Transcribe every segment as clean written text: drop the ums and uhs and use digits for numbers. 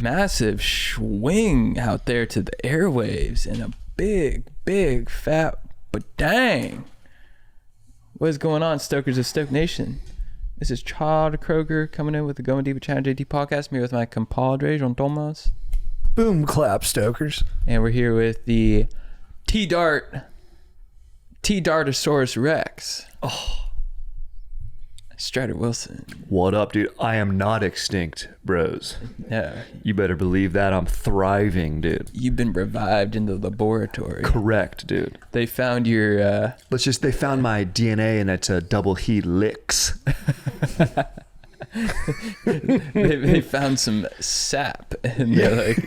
massive swing out there to the airwaves and a big fat dang. What is going on, Stokers of Stoke Nation? This is Chad Kroger coming in with the Going Deep with Chad JT podcast. I'm here with my compadre, Jean Thomas. Boom clap, Stokers. And we're here with the T-Dartosaurus Rex. Oh. Strider Wilson. What up, dude? I am not extinct, bros. Yeah. You better believe that. I'm thriving, dude. You've been revived in the laboratory. Correct, dude. They found your... They found my DNA and it's a double helix. they found some sap and they're like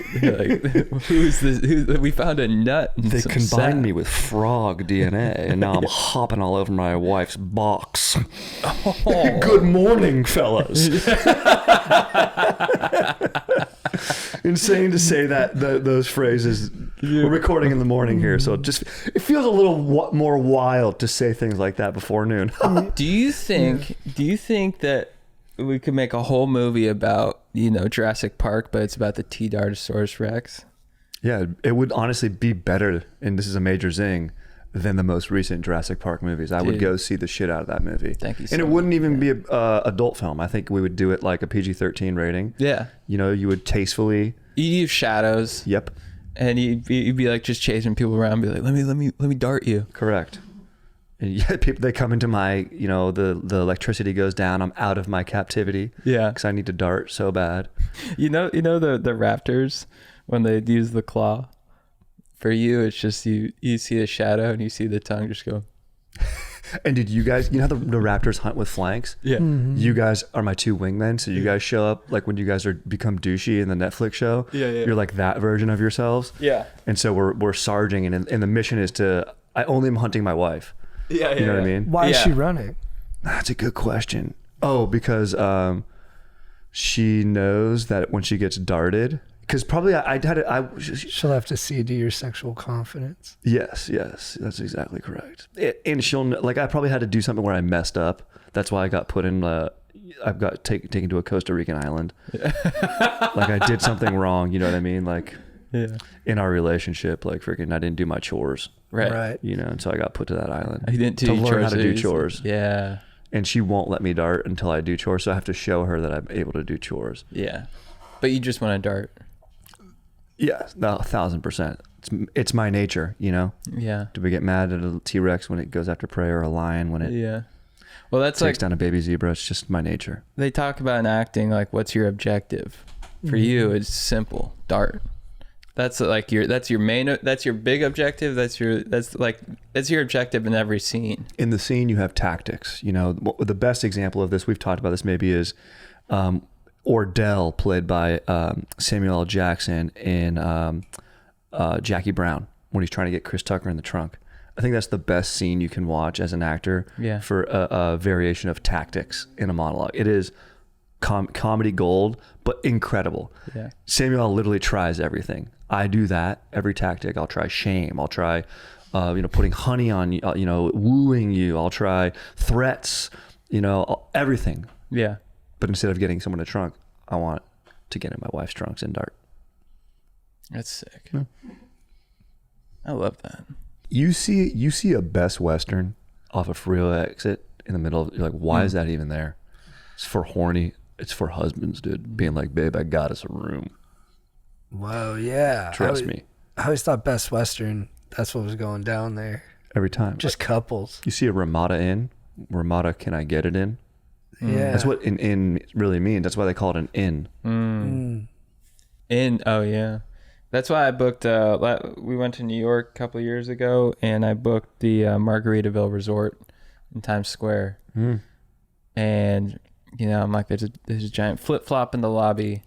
who's this? We found a nut and They some combined sap. me with frog DNA and now I'm hopping all over my wife's box. Oh. Good morning, fellas. Insane to say that those phrases. We're recording in the morning here, so it feels a little more wild to say things like that before noon. Do you think that we could make a whole movie about, Jurassic Park, but it's about the T-Dartosaurus Rex? Yeah, it would honestly be better, and this is a major zing, than the most recent Jurassic Park movies. I would go see the shit out of that movie. Thank you so And it much. wouldn't even be an adult film. I think we would do it like a PG-13 rating. Yeah. You would tastefully... You use shadows. Yep. And you'd be like just chasing people around and be like, let me dart you. Correct. And yeah, people, they come into my, the electricity goes down. I'm out of my captivity. Yeah. Because I need to dart so bad. You know the raptors, when they use the claw? For you, it's just you see the shadow and you see the tongue just go. And did you guys, how the raptors hunt with flanks? Yeah. Mm-hmm. You guys are my two wingmen. So you guys show up like when you guys become douchey in the Netflix show. Yeah. You're like that version of yourselves. Yeah. And so we're sarging and the mission is I only am hunting my wife. Yeah. You know what I mean? Why is she running? That's a good question. Oh, because she knows that when she gets darted, because probably She'll have to see to your sexual confidence. Yes, that's exactly correct. And she'll like I probably had to do something where I messed up. That's why I got put in. I've got taken to a Costa Rican island. Like I did something wrong. You know what I mean? Like in our relationship, like freaking, I didn't do my chores. Right. And so I got put to that island. You didn't to learn how to do chores. Yeah. And she won't let me dart until I do chores. So I have to show her that I'm able to do chores. Yeah. But you just want to dart. Yeah, no, 1,000%. It's my nature, Yeah. Do we get mad at a T-Rex when it goes after prey or a lion when it Well, that's takes down a baby zebra? It's just my nature. They talk about in acting, like, what's your objective? For you, it's simple, dart. That's like your big objective. That's your objective in every scene. In the scene, you have tactics. The best example of this, we've talked about this maybe, is Ordell, played by Samuel L. Jackson in Jackie Brown, when he's trying to get Chris Tucker in the trunk. I think that's the best scene you can watch as an actor for a variation of tactics in a monologue. It is comedy gold, but incredible. Yeah. Samuel L. literally tries everything. I do that, every tactic. I'll try shame. I'll try, putting honey on you, wooing you. I'll try threats, everything. Yeah. But instead of getting someone in a trunk, I want to get in my wife's trunks and dart. That's sick. Yeah. I love that. You see a Best Western off a freeway exit in the middle. You're like, why is that even there? It's for horny. It's for husbands, dude. Being like, babe, I got us a room. Whoa, yeah. Trust me. I always thought Best Western, that's what was going down there. Every time. Just couples. You see a Ramada Inn. Ramada, can I get it in? Yeah. That's what an inn really means. That's why they call it an inn. Oh yeah. That's why I booked, we went to New York a couple of years ago, and I booked the Margaritaville Resort in Times Square. And, I'm like, there's a giant flip-flop in the lobby.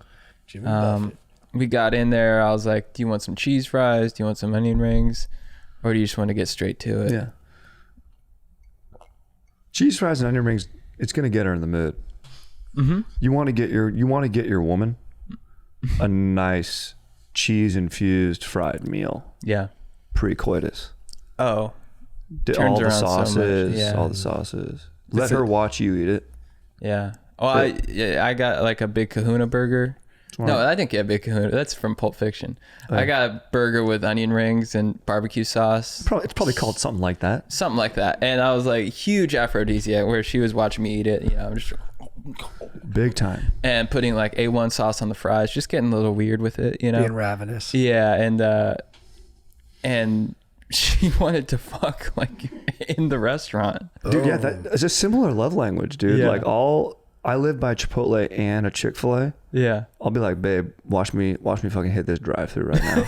Jimmy Buffett. We got in there. I was like, do you want some cheese fries? Do you want some onion rings? Or do you just want to get straight to it? Yeah. Cheese fries and onion rings, it's going to get her in the mood. Mm-hmm. You want to get your woman a nice cheese-infused fried meal. Yeah. Pre-coitus. Oh. All the around so much. sauces. Yeah. All the sauces. Let her watch you eat it. Yeah. Oh, I got like a big Kahuna burger. Smart. No, I think yeah, Big Kahuna. That's from Pulp Fiction. Oh. I got a burger with onion rings and barbecue sauce. It's probably called something like that. Something like that. And I was like, huge aphrodisiac where she was watching me eat it. You know, I'm just Big time. and putting like A1 sauce on the fries, just getting a little weird with it, you know. Being ravenous. Yeah, and she wanted to fuck like in the restaurant. Dude, yeah, that is a similar love language, dude. Yeah. Like I live by Chipotle and a Chick-fil-A. Yeah. I'll be like, babe, watch me fucking hit this drive-through right now.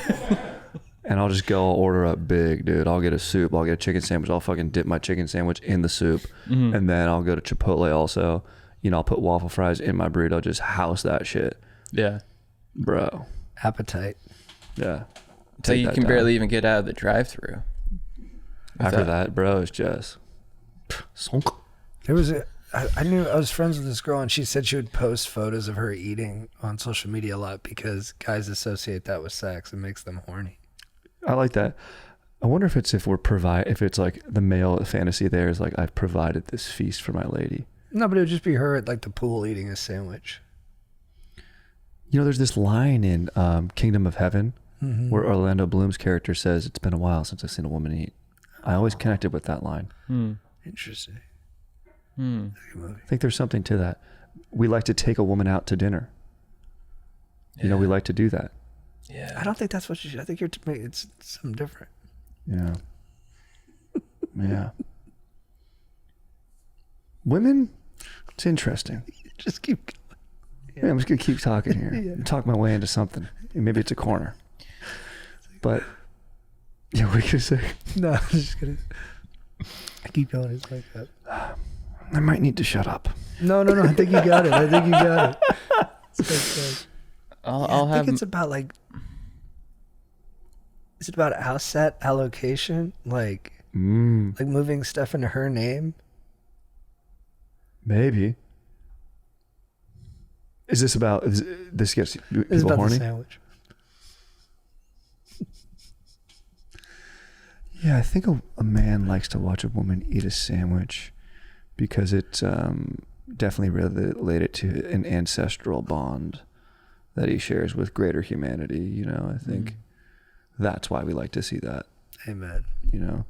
And I'll just go, I'll order up big, dude. I'll get a soup. I'll get a chicken sandwich. I'll fucking dip my chicken sandwich in the soup. Mm-hmm. And then I'll go to Chipotle also. You know, I'll put waffle fries in my burrito. Just house that shit. Yeah. Bro. Appetite. Yeah. So Take you that can down. barely even get out of the drive-through. After that, bro, it's just... Sonk. There was I was friends with this girl, and she said she would post photos of her eating on social media a lot because guys associate that with sex and makes them horny. I like that. I wonder if it's like the male fantasy there is like, I've provided this feast for my lady. No, but it would just be her at like the pool eating a sandwich. You know, there's this line in Kingdom of Heaven Mm-hmm. where Orlando Bloom's character says, "It's been a while since I've seen a woman eat." I always connected with that line. Interesting. I think there's something to that. We like to take a woman out to dinner. You know, we like to do that. Yeah. I don't think that's what you should. I think it's something different. Yeah. Yeah. Women, it's interesting. Just keep going. Yeah, I'm just going to keep talking here. Yeah. Talk my way into something. Maybe it's a corner. But, yeah, what are you going to say? No, I'm just going to. I keep going. It's like that. I might need to shut up. No. I think you got it. It's like that. I'll I have. think it's about like. Is it about asset allocation? Like moving stuff into her name? Maybe. Is this about... this gets people It's about horny? the sandwich. Yeah, I think a man likes to watch a woman eat a sandwich because it's definitely related to an ancestral bond that he shares with greater humanity. You know, I think that's why we like to see that. Amen. You know,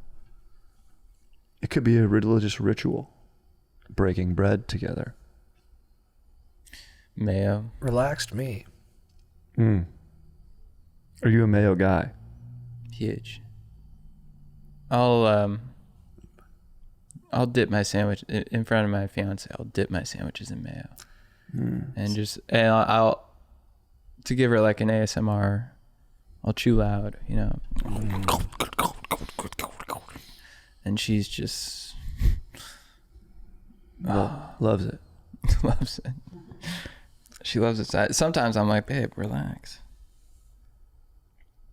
it could be a religious ritual, breaking bread together. Mayo. Relaxed me. Are you a mayo guy? Huge. I'll dip my sandwich in front of my fiance. I'll dip my sandwiches in mayo, and I'll to give her like an ASMR. I'll chew loud, you know, and she's just Loves it. loves it. She loves it. Sometimes I'm like, babe, relax.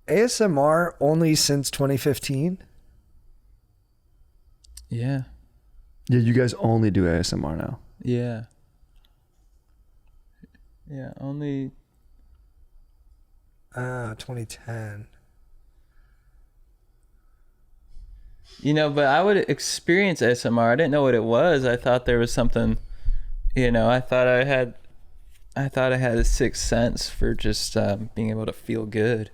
ASMR only since 2015? Yeah. Yeah, you guys only do ASMR now. Yeah. Yeah, only 2010. You know, but I would experience ASMR. I didn't know what it was. I thought there was something, you know, I thought I had a sixth sense for just being able to feel good.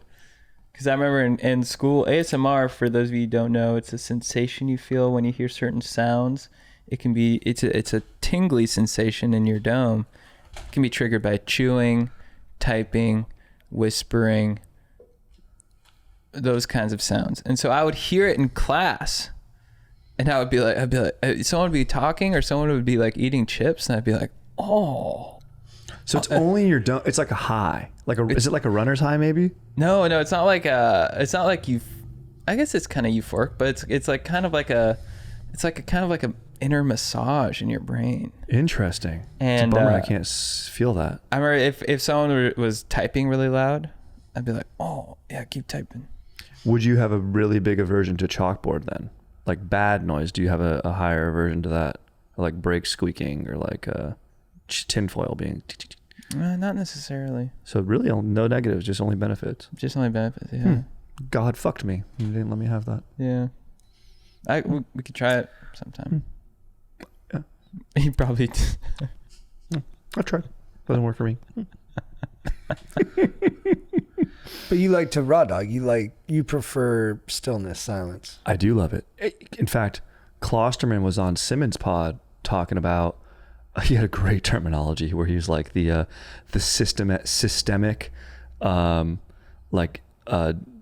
Because I remember in school, ASMR, for those of you who don't know, it's a sensation you feel when you hear certain sounds. It's a tingly sensation in your dome. It can be triggered by chewing, typing, whispering, those kinds of sounds. And so I would hear it in class, and I'd be like, someone would be talking, or someone would be like eating chips, and I'd be like, oh. So it's only your dome. It's like a high. Is it like a runner's high maybe? No, it's not like you. I guess it's kind of euphoric, but it's like kind of like a inner massage in your brain. Interesting. And it's a bummer I can't feel that. I remember if someone was typing really loud, I'd be like, oh yeah, keep typing. Would you have a really big aversion to chalkboard then? Like bad noise, do you have a higher aversion to that? Or like brakes squeaking, or like tinfoil being... Not necessarily. So really no negatives, just only benefits. Just only benefits, yeah. God fucked me. He didn't let me have that. Yeah. We could try it sometime. Yeah. He probably... I tried. Doesn't work for me. But you like to raw dog. You prefer stillness, silence. I do love it. In fact, Klosterman was on Simmons' pod talking about, he had a great terminology where he was like the systemic,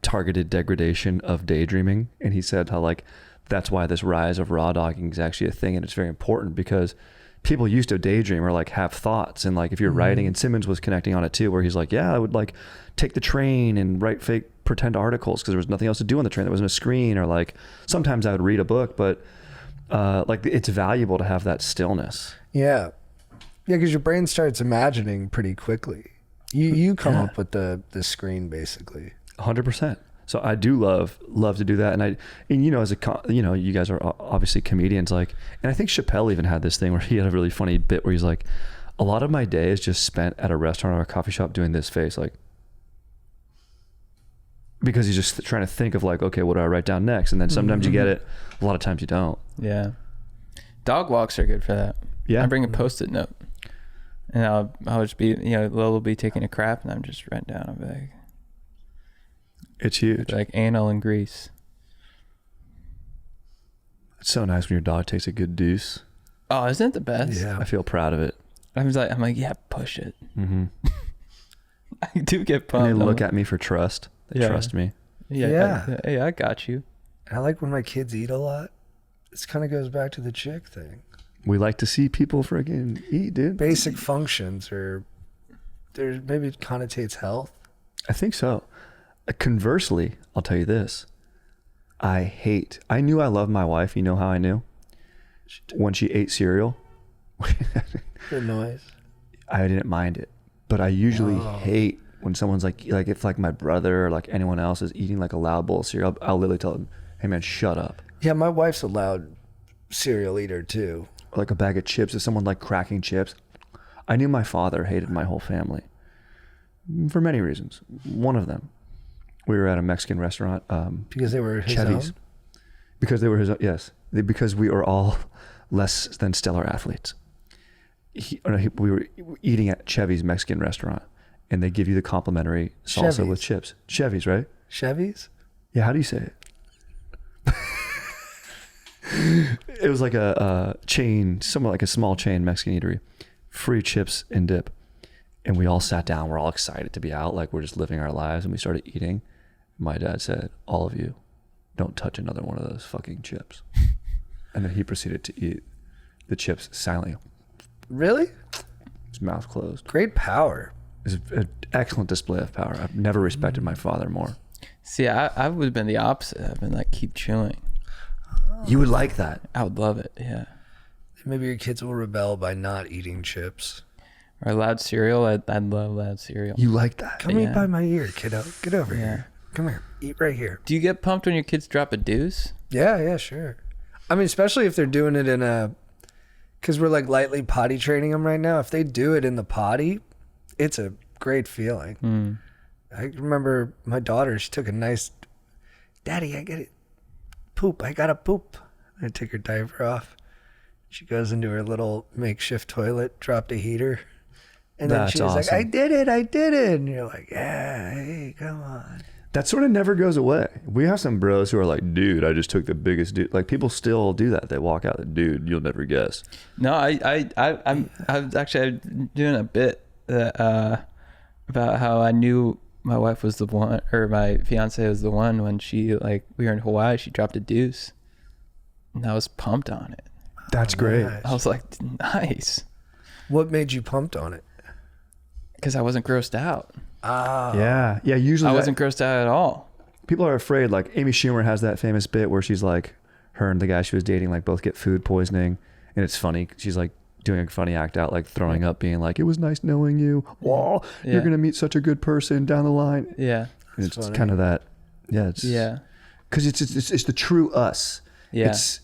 targeted degradation of daydreaming. And he said how like, that's why this rise of raw dogging is actually a thing. And it's very important because people used to daydream or like have thoughts. And like, if you're writing, and Simmons was connecting on it too, where he's like, yeah, I would like take the train and write fake pretend articles because there was nothing else to do on the train. There wasn't a screen, or like sometimes I would read a book, but like it's valuable to have that stillness. Yeah. Yeah, because your brain starts imagining pretty quickly. You come up with the screen basically. 100%. So I do love to do that. And you know, you guys are obviously comedians, like, and I think Chappelle even had this thing where he had a really funny bit where he's like, a lot of my day is just spent at a restaurant or a coffee shop doing this face, like, because he's just trying to think of like, okay, what do I write down next? And then sometimes you get it, a lot of times you don't. Yeah. Dog walks are good for that. Yeah. I bring a Post-it note, and I'll just be, Lola will be taking a crap, and I'm just writing down. I'll be like, it's huge. like anal and grease. It's so nice when your dog takes a good deuce. Oh, isn't it the best? Yeah. I feel proud of it. I'm like, yeah, push it. Mm-hmm. I do get pumped. And they look at me for trust. They trust me. Yeah. Hey, I got you. I like when my kids eat a lot. This kind of goes back to the chick thing. We like to see people freaking eat, dude. Basic functions, or there maybe it connotates health. I think so. Conversely, I'll tell you this. I knew I loved my wife. You know how I knew? When she ate cereal. Good noise. I didn't mind it. But I usually hate when someone's like if like my brother or like anyone else is eating like a loud bowl of cereal, I'll literally tell them, hey man, shut up. Yeah, my wife's a loud cereal eater too. Or like a bag of chips, if someone like cracking chips. I knew my father hated my whole family for many reasons. One of them, we were at a Mexican restaurant. Because they were his Chevy's. own? Because they were his own, yes. Because we were all less than stellar athletes. We were eating at Chevy's Mexican restaurant, and they give you the complimentary salsa Chevy's. with chips. Chevy's, right? Chevy's? Yeah, how do you say it? It was like a chain, somewhat like a small chain Mexican eatery. Free chips and dip. And we all sat down. We're all excited to be out. Like we're just living our lives. And we started eating. My dad said, all of you, don't touch another one of those fucking chips. And then he proceeded to eat the chips silently. Really? His mouth closed. Great power. It's an excellent display of power. I've never respected my father more. See, I would have been the opposite. I've been like, keep chewing. You would like that. I would love it, yeah. Maybe your kids will rebel by not eating chips. Or loud cereal. I'd love loud cereal. You like that. Come eat by my ear, kiddo. Get over Yeah. here. Come here. Eat right here. Do you get pumped when your kids drop a deuce? Yeah, sure. I mean, especially if they're doing it in a... Because we're like lightly potty training them right now. If they do it in the potty, it's a great feeling. I remember my daughter, she took a nice... Daddy, I get it. Poop. I gotta poop. I took her diaper off. She goes into her little makeshift toilet, dropped a heater. And then she was like, I did it. And you're like, yeah, hey, come on. That sort of never goes away. We have some bros who are like, dude, I just took the biggest dude. Like people still do that. They walk out, dude, you'll never guess. No, I'm actually doing a bit that, about how I knew my wife was the one, or my fiance was the one when she, like, we were in Hawaii, she dropped a deuce. And I was pumped on it. That's great. Nice. I was like, nice. What made you pumped on it? Because I wasn't grossed out. Yeah. Usually I wasn't grossed out at all. People are afraid. Like Amy Schumer has that famous bit where she's like, her and the guy she was dating like both get food poisoning, and it's funny. She's like doing a funny act out, like throwing up, being like, "It was nice knowing you. Oh, you're gonna meet such a good person down the line." Yeah, and it's kind of that. Yeah, it's because it's the true us. Yeah, it's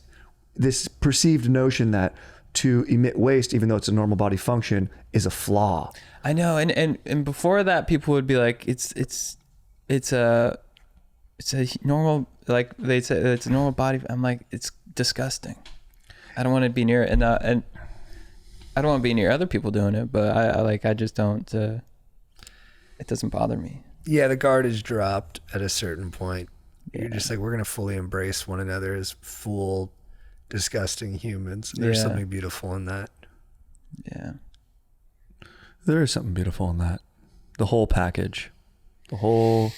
this perceived notion that to emit waste, even though it's a normal body function, is a flaw. I know, and before that, people would be like, it's a normal, like they say it's a normal body. I'm like, it's disgusting. I don't want to be near it, and I don't want to be near other people doing it, but I just don't. it doesn't bother me. Yeah, the guard is dropped at a certain point. You're just like, we're going to fully embrace one another as full, disgusting humans. There's something beautiful in that. Yeah. There is something beautiful in that. The whole package. The whole,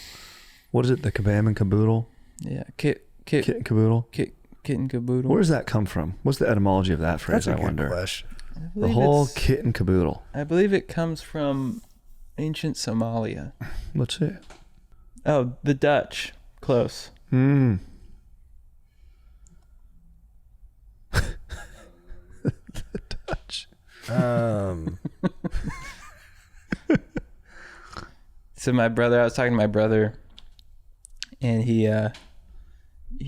what is it? The kabam and caboodle? Yeah. Kit and caboodle? Kit and caboodle. Where does that come from? What's the etymology of that phrase, That's a I wonder? good question. The whole kit and caboodle. I believe it comes from ancient Somalia. Let's see. Oh, the Dutch. Close. The Dutch. So I was talking to my brother, and he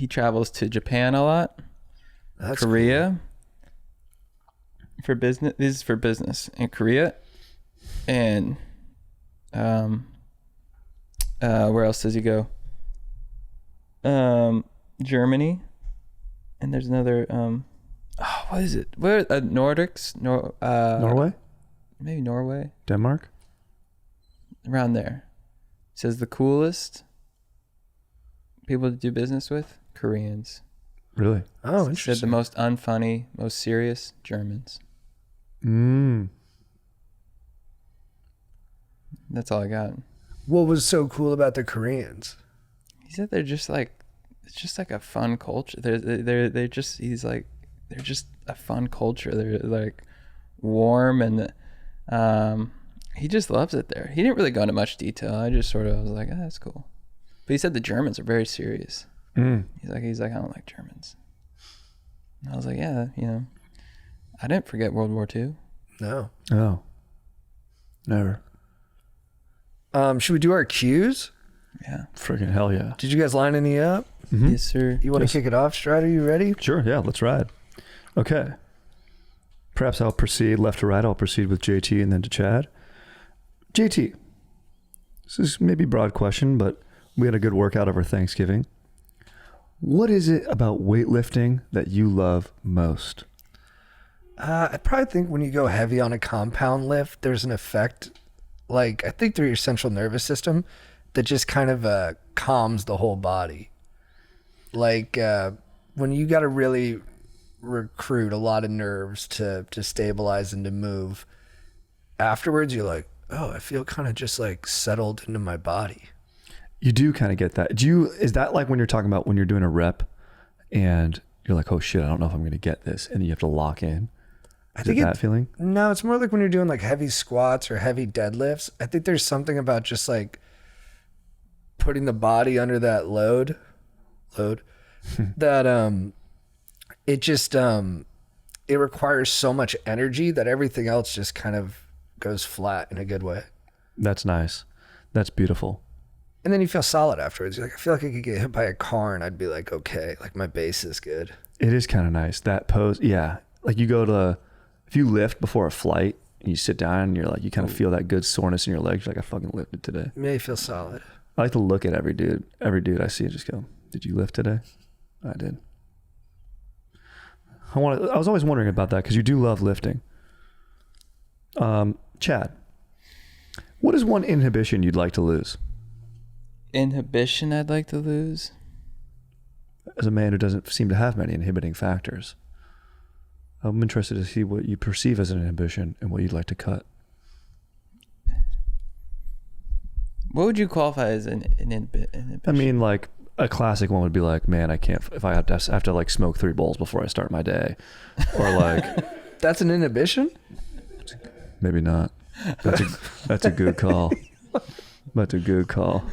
travels to Japan a lot. That's Korea. For business. This is for business in Korea. And where else does he go? Germany. And there's another what is it? Where Nordics? Norway? Maybe Norway. Denmark? Around there. It says the coolest people to do business with, Koreans. Really? Oh, It interesting. said the most unfunny, most serious, Germans. That's all I got. What was so cool about the Koreans? He said they're just like, it's just like a fun culture. They're just, he's like, they're just a fun culture. They're like warm, and he just loves it there. He didn't really go into much detail. I just sort of was like, oh, that's cool. But he said the Germans are very serious. He's like, I don't like Germans. And I was like, yeah, I didn't forget World War II. No. Oh. Never. Should we do our cues? Yeah. Freaking hell yeah. Did you guys line any up? Yes, sir. You want to kick it off, Stride? Are you ready? Sure, yeah, let's ride. Okay. Perhaps I'll proceed left to right. I'll proceed with JT and then to Chad. JT, this is maybe a broad question, but we had a good workout over Thanksgiving. What is it about weightlifting that you love most? I probably think when you go heavy on a compound lift, there's an effect, like I think through your central nervous system, that just kind of calms the whole body. Like when you got to really recruit a lot of nerves to stabilize and to move, afterwards you're like, oh, I feel kind of just like settled into my body. You do kind of get that. Is that like when you're talking about when you're doing a rep and you're like, oh shit, I don't know if I'm going to get this, and you have to lock in? I think that feeling? No, it's more like when you're doing like heavy squats or heavy deadlifts. I think there's something about just like putting the body under that load that it just it requires so much energy that everything else just kind of goes flat in a good way. That's nice. That's beautiful. And then you feel solid afterwards. You're like, I feel like I could get hit by a car and I'd be like, okay, like my base is good. It is kind of nice. That pose, yeah. Like if you lift before a flight and you sit down and you're like, you kind of feel that good soreness in your legs. You're like, I fucking lifted today. Yeah, you feel solid. I like to look at every dude I see and just go, did you lift today? I did. I was always wondering about that because you do love lifting. Chad, what is one inhibition you'd like to lose? Inhibition I'd like to lose? As a man who doesn't seem to have many inhibiting factors, I'm interested to see what you perceive as an inhibition and what you'd like to cut. What would you qualify as an inhibition? I mean, like a classic one would be like, man, I can't, if I have to like smoke 3 bowls before I start my day, or like That's an inhibition? maybe not. That's a good call. That's a good call.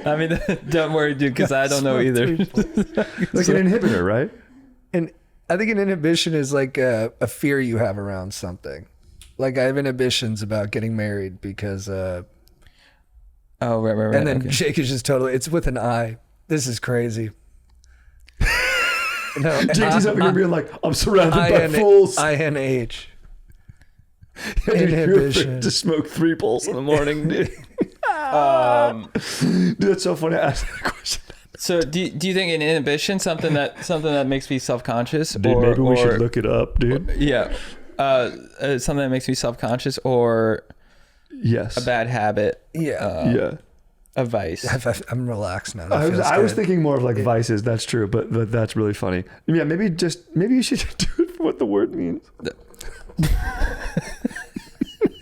I mean, don't worry, dude, because I don't know either. Like an inhibitor, right? And I think an inhibition is like a fear you have around something. Like I have inhibitions about getting married because Oh, right. and then okay. Jake is just totally, it's with an I. This is crazy. No, JT's up here being like, I'm surrounded by fools. INH. You're Inhibition. afraid to smoke 3 bowls in the morning, dude. Dude, that's so funny. I asked that question. So do you think an inhibition something that makes me self-conscious? Dude, maybe we should look it up, dude. Yeah, something that makes me self-conscious, or Yes. a bad habit, Yeah. a vice. I'm relaxed now. I was thinking more of like vices. That's true, but that's really funny. Yeah, maybe you should do it for what the word means.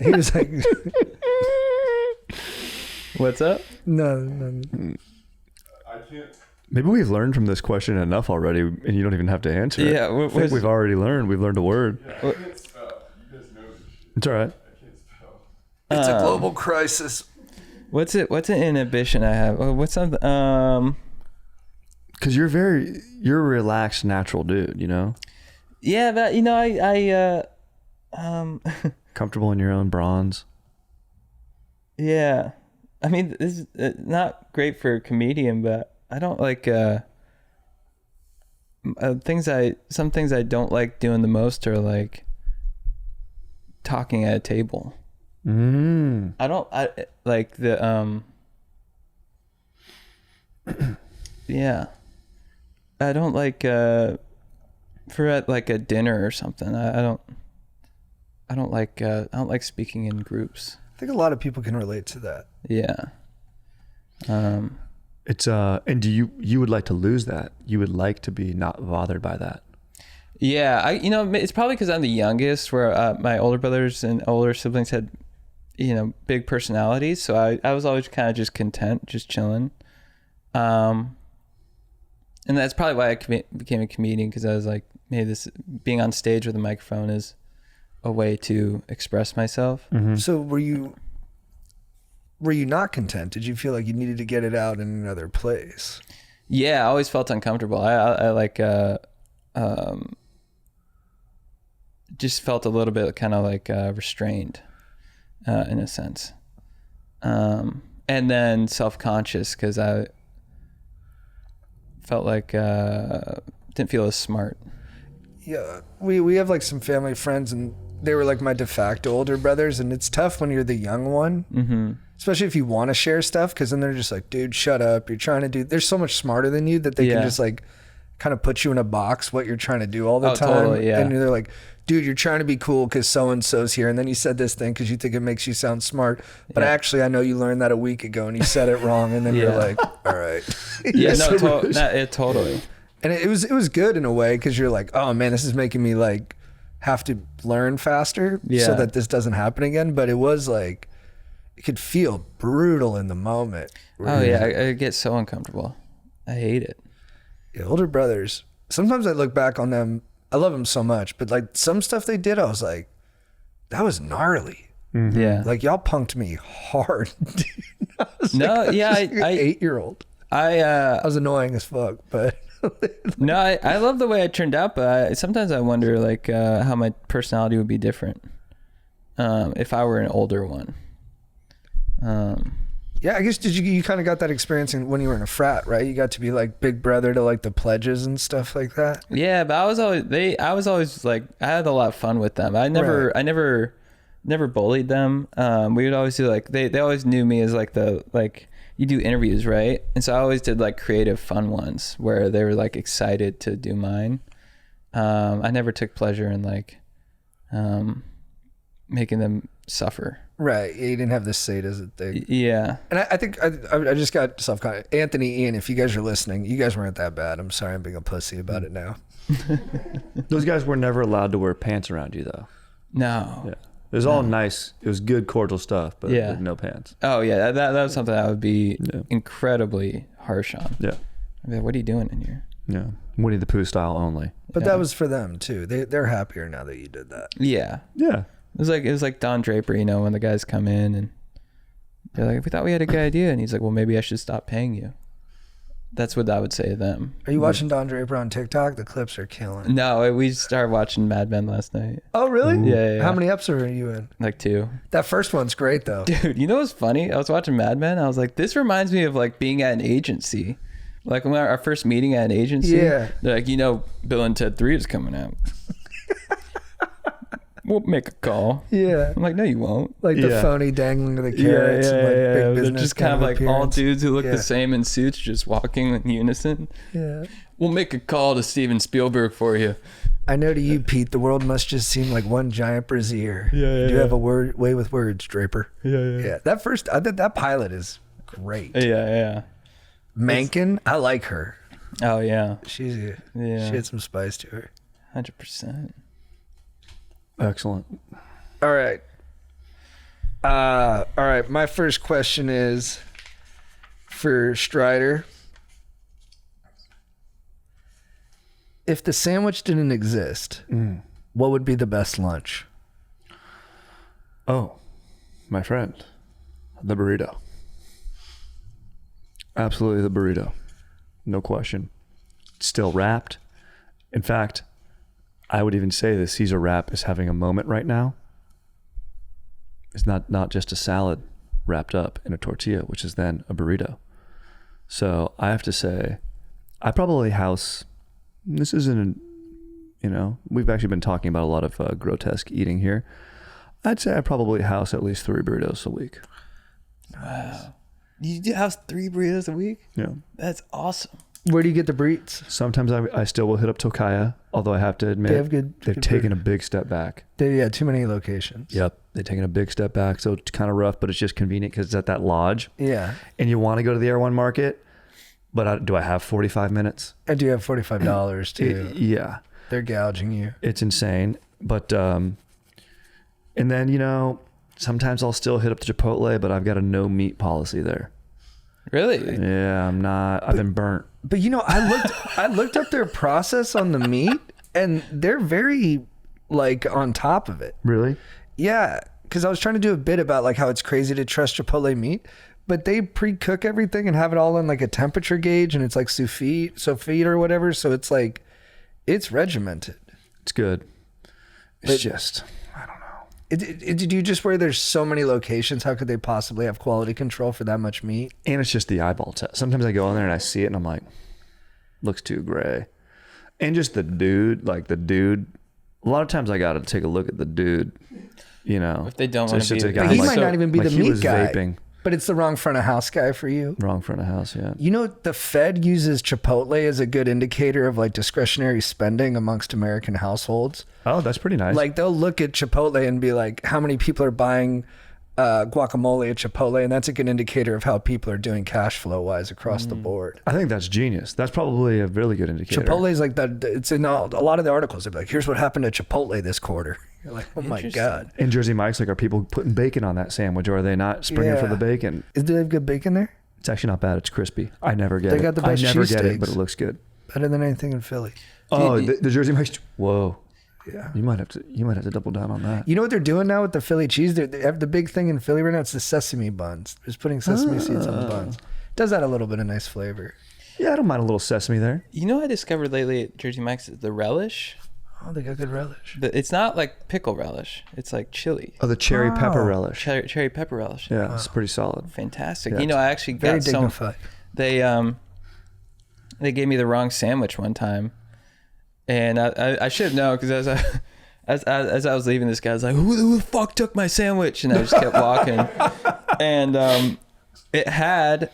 He was like, What's up? no. I can't. Maybe we've learned from this question enough already, and you don't even have to answer it. Yeah, I think we've already learned. We've learned a word. Yeah, I can't spell. You guys know this shit. It's all right. I can't spell. It's a global crisis. What's an inhibition I have? Oh, what's something? Because you're a relaxed, natural dude. You know, Yeah, but comfortable in your own bronze. yeah. I mean, this is not great for a comedian, but I don't like some things I don't like doing the most are like talking at a table. I like the yeah. I don't like for at like a dinner or something. I don't like speaking in groups. I think a lot of people can relate to that. Yeah. It's and do you would like to lose that? You would like to be not bothered by that? Yeah, it's probably because I'm the youngest, where my older brothers and older siblings had, big personalities. So I was always kind of just content, just chilling. And that's probably why I became a comedian, because I was like, maybe this being on stage with a microphone is a way to express myself. Mm-hmm. So were you not content? Did you feel like you needed to get it out in another place? Yeah, I always felt uncomfortable. I like just felt a little bit kind of like restrained in a sense, and then self-conscious because I felt like didn't feel as smart. Yeah, we have like some family friends, and they were like my de facto older brothers, and it's tough when you're the young one. Mm-hmm. Especially if you want to share stuff, because then they're just like, dude, shut up. You're trying to do, they're so much smarter than you that they can just like kind of put you in a box what you're trying to do all the time. Totally, yeah. And they're like, dude, you're trying to be cool because so-and-so's here. And then you said this thing because you think it makes you sound smart. But actually, I know you learned that a week ago and you said it wrong. And then you're like, all right. Yeah, totally. And it was good in a way because you're like, oh man, this is making me like have to learn faster so that this doesn't happen again. But it was like, it could feel brutal in the moment. Oh yeah, I get so uncomfortable. I hate it. Yeah, older brothers. Sometimes I look back on them. I love them so much, but like some stuff they did, I was like, that was gnarly. Mm-hmm. Yeah, like y'all punked me hard. I was no, like, yeah, I 8-year-old. I was annoying as fuck, but no, I love the way I turned out, but sometimes I wonder like how my personality would be different if I were an older one. Yeah, I guess you kind of got that experience when you were in a frat, right? You got to be like big brother to like the pledges and stuff like that. Yeah, but I was always like, I had a lot of fun with them. I never bullied them. We would always do like, they always knew me as like you do interviews, right? And so I always did like creative fun ones where they were like excited to do mine. I never took pleasure in like making them suffer. Right. You didn't have the sadism thing. Yeah. And I think I just got self-conscious. Anthony, Ian, if you guys are listening, you guys weren't that bad. I'm sorry I'm being a pussy about it now. Those guys were never allowed to wear pants around you, though. No. Yeah. It was all nice. It was good, cordial stuff, but no pants. Oh, yeah. That was something I would be incredibly harsh on. Yeah. I'd be like, what are you doing in here? Yeah. Winnie the Pooh style only. But that was for them, too. They're happier now that you did that. Yeah. Yeah. It was like Don Draper, when the guys come in and they're like, we thought we had a good idea. And he's like, well, maybe I should stop paying you. That's what I would say to them. Are you watching Don Draper on TikTok? The clips are killing. No, we started watching Mad Men last night. Oh, really? Yeah. How many episodes are you in? Like 2. That first one's great, though. Dude, you know what's funny? I was watching Mad Men. I was like, this reminds me of like being at an agency. Like when our first meeting at an agency. Yeah. They're like, Bill and Ted 3 is coming out. We'll make a call. Yeah. I'm like, no, you won't. Like the phony dangling to the carrots and like big business. They're just kind of like all appearance. dudes who look the same in suits, just walking in unison. Yeah. We'll make a call to Steven Spielberg for you. I know to you, Pete, the world must just seem like one giant brazier. Yeah, You have a way with words, Draper. Yeah. Yeah, that pilot is great. Yeah. Mencken, I like her. Oh yeah. She Yeah. had some spice to her. 100%. Excellent. All right. All right. My first question is for Strider. If the sandwich didn't exist, what would be the best lunch? Oh, my friend, the burrito. Absolutely the burrito. No question. Still wrapped. In fact, I would even say the Caesar wrap is having a moment right now. It's not just a salad wrapped up in a tortilla, which is then a burrito. So I have to say, I probably house, this isn't, we've actually been talking about a lot of grotesque eating here. I'd say I probably house at least 3 burritos a week. Wow. You do house 3 burritos a week? Yeah. That's awesome. Where do you get the burritos? Sometimes I still will hit up Tokaya, although I have to admit They have they've good taken a big step back. Too many locations. Yep. They've taken a big step back. So it's kind of rough, but it's just convenient because it's at that lodge. Yeah. And you want to go to the Air One Market, but do I have 45 minutes? I do have $45 too. Yeah. They're gouging you. It's insane. But, and then, sometimes I'll still hit up the Chipotle, but I've got a no meat policy there. Really? Yeah, I've been burnt. But I looked up their process on the meat, and they're very on top of it. Really? Yeah, because I was trying to do a bit about how it's crazy to trust Chipotle meat, but they pre-cook everything and have it all in a temperature gauge, and it's sous vide or whatever. So it's it's regimented. It's good. It's just, I don't know. Did you just where there's so many locations? How could they possibly have quality control for that much meat? And it's just the eyeball test. Sometimes I go in there and I see it and I'm like, looks too gray. And just the dude, a lot of times I got to take a look at the dude, If they don't want to be... But he might not even be the he meat was guy. Vaping. But it's the wrong front of house guy for you. Wrong front of house, yeah. The Fed uses Chipotle as a good indicator of discretionary spending amongst American households. Oh, that's pretty nice. They'll look at Chipotle and be like, how many people are buying guacamole at Chipotle? And that's a good indicator of how people are doing cash flow wise across the board. I think that's genius. That's probably a really good indicator. Chipotle's that. It's in a lot of the articles. They're like, here's what happened to Chipotle this quarter. You're like, oh my God. In Jersey Mike's, are people putting bacon on that sandwich or are they not springing for the bacon? Do they have good bacon there? It's actually not bad. It's crispy. I never get it. They got the best I never get cheesesteaks. it, but it looks good. Better than anything in Philly. Oh, the Jersey Mike's. Whoa. Yeah. You might have to double down on that. You know what they're doing now with the Philly cheese? They have the big thing in Philly right now. It's the sesame buns. They're just putting sesame seeds on the buns. Does add a little bit of nice flavor. Yeah, I don't mind a little sesame there. I discovered lately at Jersey Mike's the relish. Oh, they got good relish. It's not like pickle relish. It's like chili. Oh, the cherry pepper relish. Cherry pepper relish. Yeah, it's pretty solid. Fantastic. Yeah, I actually Very got dignified. They gave me the wrong sandwich one time, and I should have known because as I was leaving, this guy was like, "Who the fuck took my sandwich?" And I just kept walking, and it had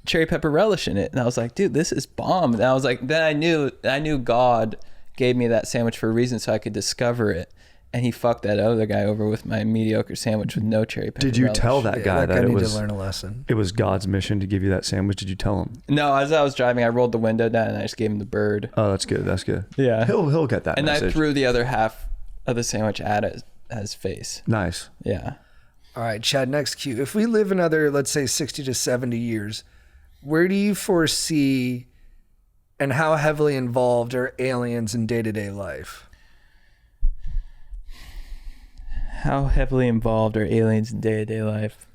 cherry pepper relish in it, and I was like, "Dude, this is bomb." And I was like, then I knew God gave me that sandwich for a reason, so I could discover it. And he fucked that other guy over with my mediocre sandwich with no cherry pepper. Did you relish. tell that guy that it need was to learn a lesson? It was God's mission to give you that sandwich? Did you tell him? No, as I was driving, I rolled the window down and I just gave him the bird. Oh, that's good. That's good. Yeah. He'll get that And message. I threw the other half of the sandwich at his face. Nice. Yeah. All right, Chad, next cue. If we live another, let's say 60 to 70 years, where do you foresee and how heavily involved are aliens in day-to-day life? How heavily involved are aliens in day-to-day life?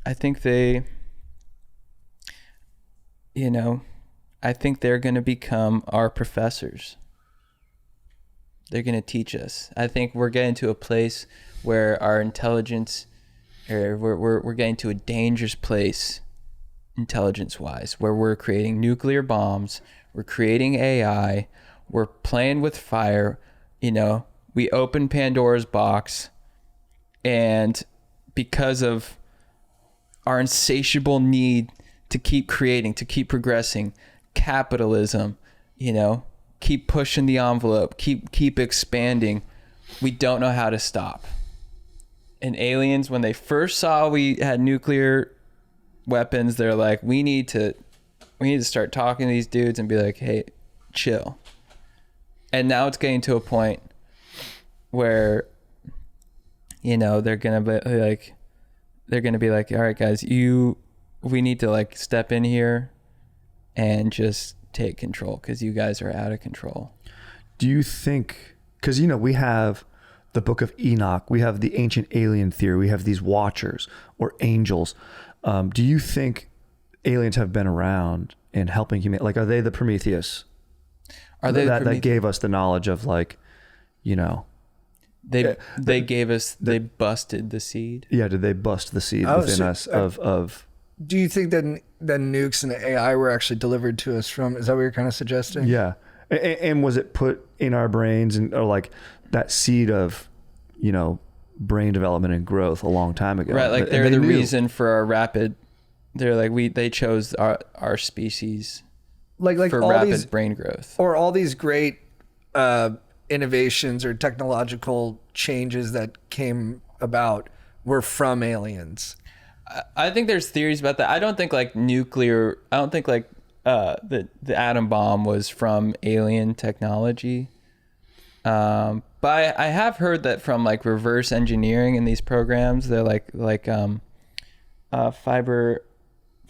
I think I think they're going to become our professors. They're going to teach us. I think we're getting to a place where our intelligence, or we're getting to a dangerous place intelligence-wise, where we're creating nuclear bombs, we're creating AI, we're playing with fire, we open Pandora's box, and because of our insatiable need to keep creating, to keep progressing, capitalism, keep pushing the envelope, keep expanding. We don't know how to stop. And aliens, when they first saw we had nuclear weapons, they're like, we need to start talking to these dudes and be like, hey, chill. And now it's getting to a point where, they're gonna be like, all right, guys, we need to like step in here and just take control because you guys are out of control. Do you think, because we have the Book of Enoch, we have the ancient alien theory, we have these watchers or angels. Do you think aliens have been around and helping humanity? Like, are they the Prometheus? Are they that gave us the knowledge of like, they gave us, they busted the seed. Yeah, did they bust the seed within us of? Do you think that nukes and AI were actually delivered to us from? Is that what you're kind of suggesting? Yeah, and was it put in our brains or like that seed of, brain development and growth a long time ago? Right, like they're the reason for our rapid. They're like they chose our species like for all rapid these, brain growth, or all these great innovations or technological changes that came about were from aliens. I think there's theories about that. I don't think like nuclear. I don't think like the atom bomb was from alien technology. But I have heard that from like reverse engineering in these programs, they're like fiber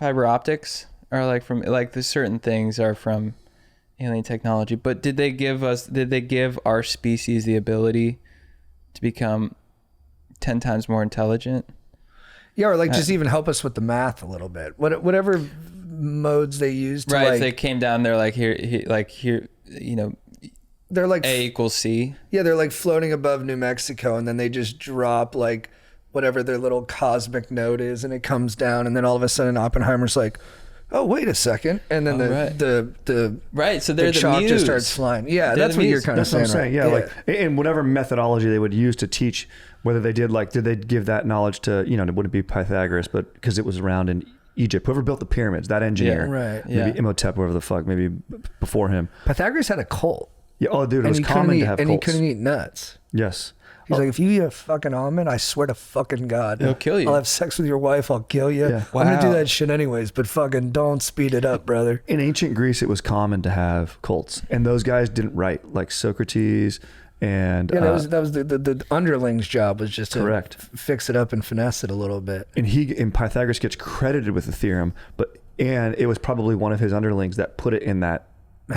optics are like from like the certain things are from alien technology. But did they give our species the ability to become 10 times more intelligent? Yeah, or like just even help us with the math a little bit. Whatever modes they used to, right, like, if they came down, they're like here, they're like A equals C. Yeah, they're like floating above New Mexico, and then they just drop like whatever their little cosmic node is, and it comes down, and then all of a sudden Oppenheimer's like, "Oh, wait a second," and then the right, so they're the chalk muse. just starts flying. Yeah, They're that's the what muse. you're kind of That's what saying. I'm saying. Right? Yeah, like in whatever methodology they would use to teach, whether they did they give that knowledge to, it wouldn't be Pythagoras, but because it was around in Egypt. Whoever built the pyramids, that engineer, right. maybe Yeah. Imhotep, whatever the fuck, maybe before him. Pythagoras had a cult. Yeah. Oh, dude, it was common to have and he cults. couldn't eat nuts. Yes. He's like, if you eat a fucking almond, I swear to fucking God, It'll kill you. I'll have sex with your wife. I'll kill you. Yeah. I'm gonna do Wow. that shit anyways, but fucking don't speed it up, brother. In ancient Greece, it was common to have cults, and those guys didn't write, like Socrates and Yeah, that was the underling's job, was just to correct. fix it up and finesse it a little bit. And Pythagoras gets credited with the theorem, and it was probably one of his underlings that put it in that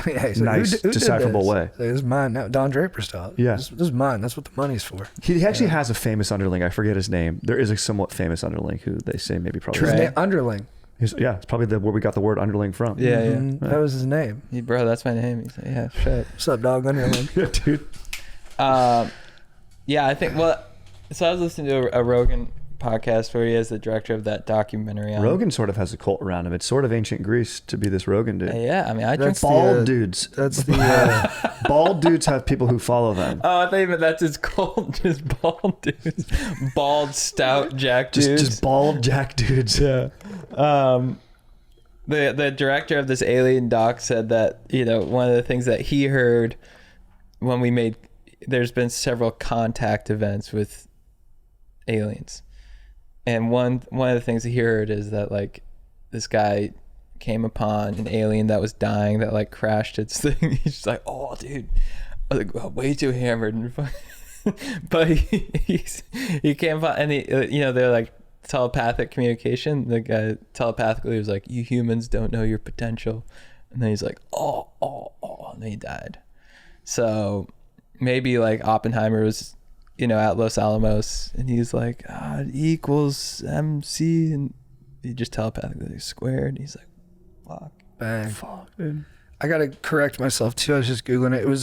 Yeah, he's nice, who did decipherable this? way. He's like, this is mine now. Don Draper style. Yeah. This is mine. That's what the money's for. He actually has a famous underling. I forget his name. There is a somewhat famous underling who they say maybe probably. His Right. name, underling. Yeah, it's probably where we got the word underling from. Yeah, yeah. Mhm. That was his name. Bro, that's my name. He's like, yeah, shit. What's up, dog? Underling. Yeah, dude. Yeah, I think. Well, so I was listening to a Rogan podcast where he is the director of that documentary on Rogan sort of has a cult around him. It's sort of ancient Greece to be this Rogan dude. Yeah, I mean, I drink That's Bald dudes. That's the. Bald dudes have people who follow them. Oh, I thought you meant that's his cult. Just bald dudes, bald, stout jack dudes. Just bald jack dudes. Yeah. The director of this alien doc said that one of the things that he heard when we made, there's been several contact events with aliens, and one of the things he heard is that like this guy came upon an alien that was dying that like crashed its thing. He's just like, oh dude, I was like, well, way too hammered. But he came upon, and they're like telepathic communication. The guy telepathically was like, you humans don't know your potential, and then he's like, oh, and then he died. So maybe like Oppenheimer was at Los Alamos, and he's like, E equals MC, and he just telepathically squared, and he's like, fuck. Bang. Fuck, dude. I gotta correct myself too. I was just googling it. It was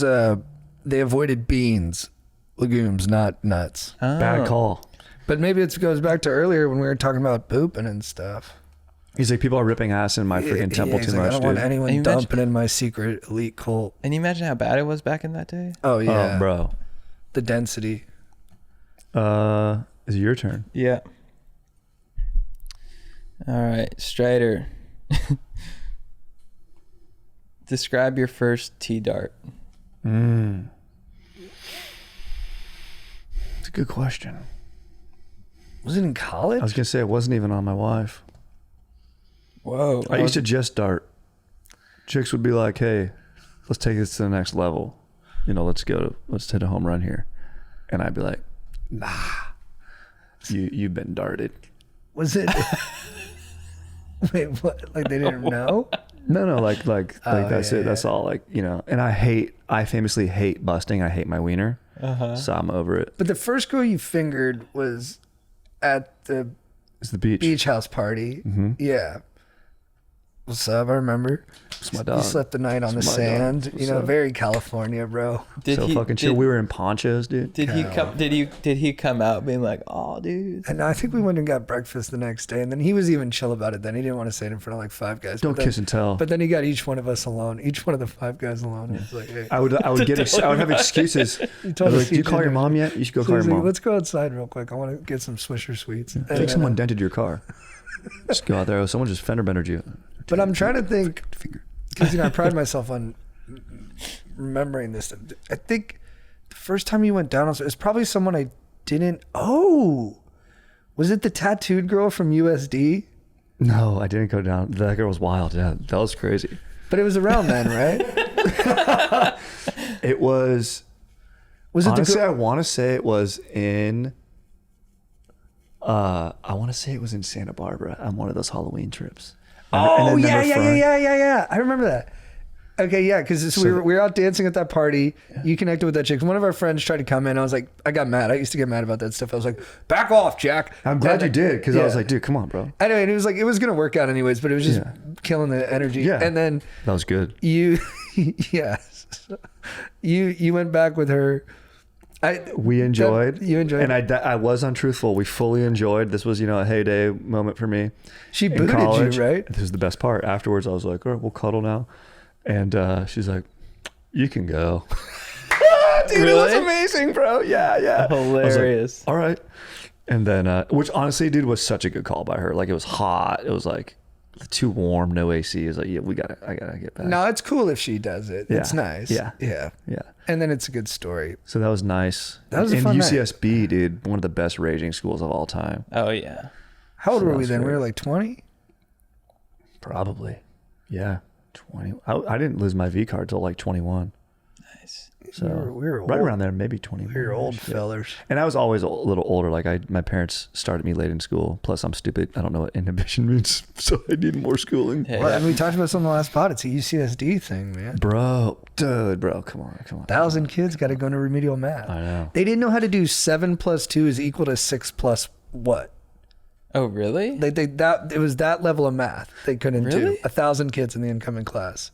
they avoided beans, legumes, not nuts. Oh. Bad call. But maybe it goes back to earlier when we were talking about pooping and stuff. He's like, people are ripping ass in my freaking temple he's too like, much, I don't dude. want anyone And you dumping in my secret elite cult. And you imagine how bad it was back in that day? Oh yeah, Oh, bro. the density. It's your turn. Yeah. All right, Strider. Describe your first T-dart. It's a good question. Was it in college? I was gonna say it wasn't even on my wife. Whoa. I used to just dart. Chicks would be like, "Hey, let's take this to the next level. You know, let's hit a home run here," and I'd be like, "Nah, you've been darted." Was it? Wait, what? Like they didn't know? No, like that's yeah, it. That's all. Like, you know. And I famously hate busting. I hate my wiener, so I'm over it. But the first girl you fingered was at the It's the beach. house party. Mm-hmm. Yeah. What's up? I remember. It's my dog. You slept the night on the It's my sand. dog. You know, What's up? very California, bro. Fucking chill. We were in ponchos, dude. Did he come out being like, "Oh, dude"? And I think we went and got breakfast the next day, and then he was even chill about it. Then he didn't want to say it in front of like 5 guys. Don't kiss and tell. But then he got each one of us alone, each one of the 5 guys alone. And was like, hey. I would have excuses. I told was us like, "Do you call your mom yet? You should go So call he's your like, mom." let's go outside real quick. I want to get some Swisher Sweets. And I think then, someone dented your car. Just go out there. Someone just fender bendered you. But I'm trying to think, because I pride myself on remembering this. I think the first time you went down, it's probably someone I didn't. Oh, was it the tattooed girl from USD? No, I didn't go down. That girl was wild. Yeah, that was crazy. But it was around then, right? It was. Was it Honestly, the girl? I want to say it was in. I want to say it was in Santa Barbara on one of those Halloween trips. Oh, then yeah. her I remember that. Okay, yeah, because we were out dancing at that party. Yeah. You connected with that chick. One of our friends tried to come in. I was like, I got mad. I used to get mad about that stuff. I was like, back off, Jack. I'm glad you did, because I was like, dude, come on, bro. Anyway, and it was like, it was going to work out anyways, but it was just killing the energy. Yeah. And then that was good. You went back with her. We enjoyed. You enjoyed. And I was untruthful. We fully enjoyed. This was, a heyday moment for me. She booted you, right? This is the best part. Afterwards, I was like, all right, we'll cuddle now. And she's like, you can go. Dude, really? It was amazing, bro. Yeah. Hilarious. Like, all right. And then, which honestly, dude, was such a good call by her. Like, it was hot. It was like too warm, no AC. It's like, yeah, I gotta get back. No, it's cool if she does it. Yeah. It's nice. Yeah. And then it's a good story. So that was nice. That was a fun UCSB, night. dude, one of the best raging schools of all time. Oh yeah. How old were we then? Great. We were like 20? Probably. Yeah. 20. I didn't lose my V card till like 21. Nice. So we were right old. around there, maybe 20. We were old fellers. And I was always a little older. Like my parents started me late in school. Plus I'm stupid. I don't know what inhibition means. So I need more schooling. Well, and we talked about this on the last pod. It's a UCSD thing, man. Bro, come on. 1,000 kids got to go into remedial math. I know. They didn't know how to do 7 plus 2 is equal to 6 plus what? Oh, really? It was that level of math they couldn't do. Really? 1,000 kids in the incoming class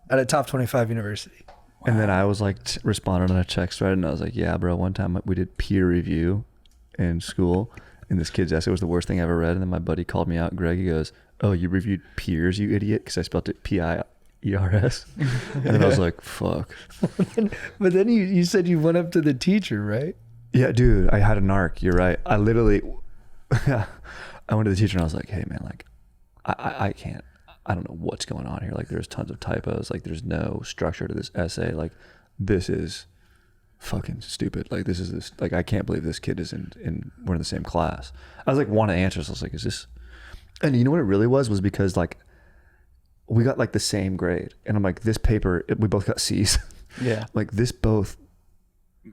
at a top 25 university. Wow. And then I was like responding on a text thread, and I was like, yeah, bro, one time we did peer review in school, and this kid's essay was the worst thing I ever read. And then my buddy called me out, Greg, he goes, oh, you reviewed peers, you idiot? Because I spelled it P-I-E-R-S. And then I was like, fuck. But then you said you went up to the teacher, right? Yeah, dude, I had a narc. You're right. I literally, I went to the teacher and I was like, hey man, like I can't, I don't know what's going on here. Like there's tons of typos. Like there's no structure to this essay. Like this is fucking stupid. Like like I can't believe this kid is we're in the same class. I was like, want to answer. So I was like, is this, and you know what it really was because like we got like the same grade. And I'm like, this paper, we both got C's. Yeah. Like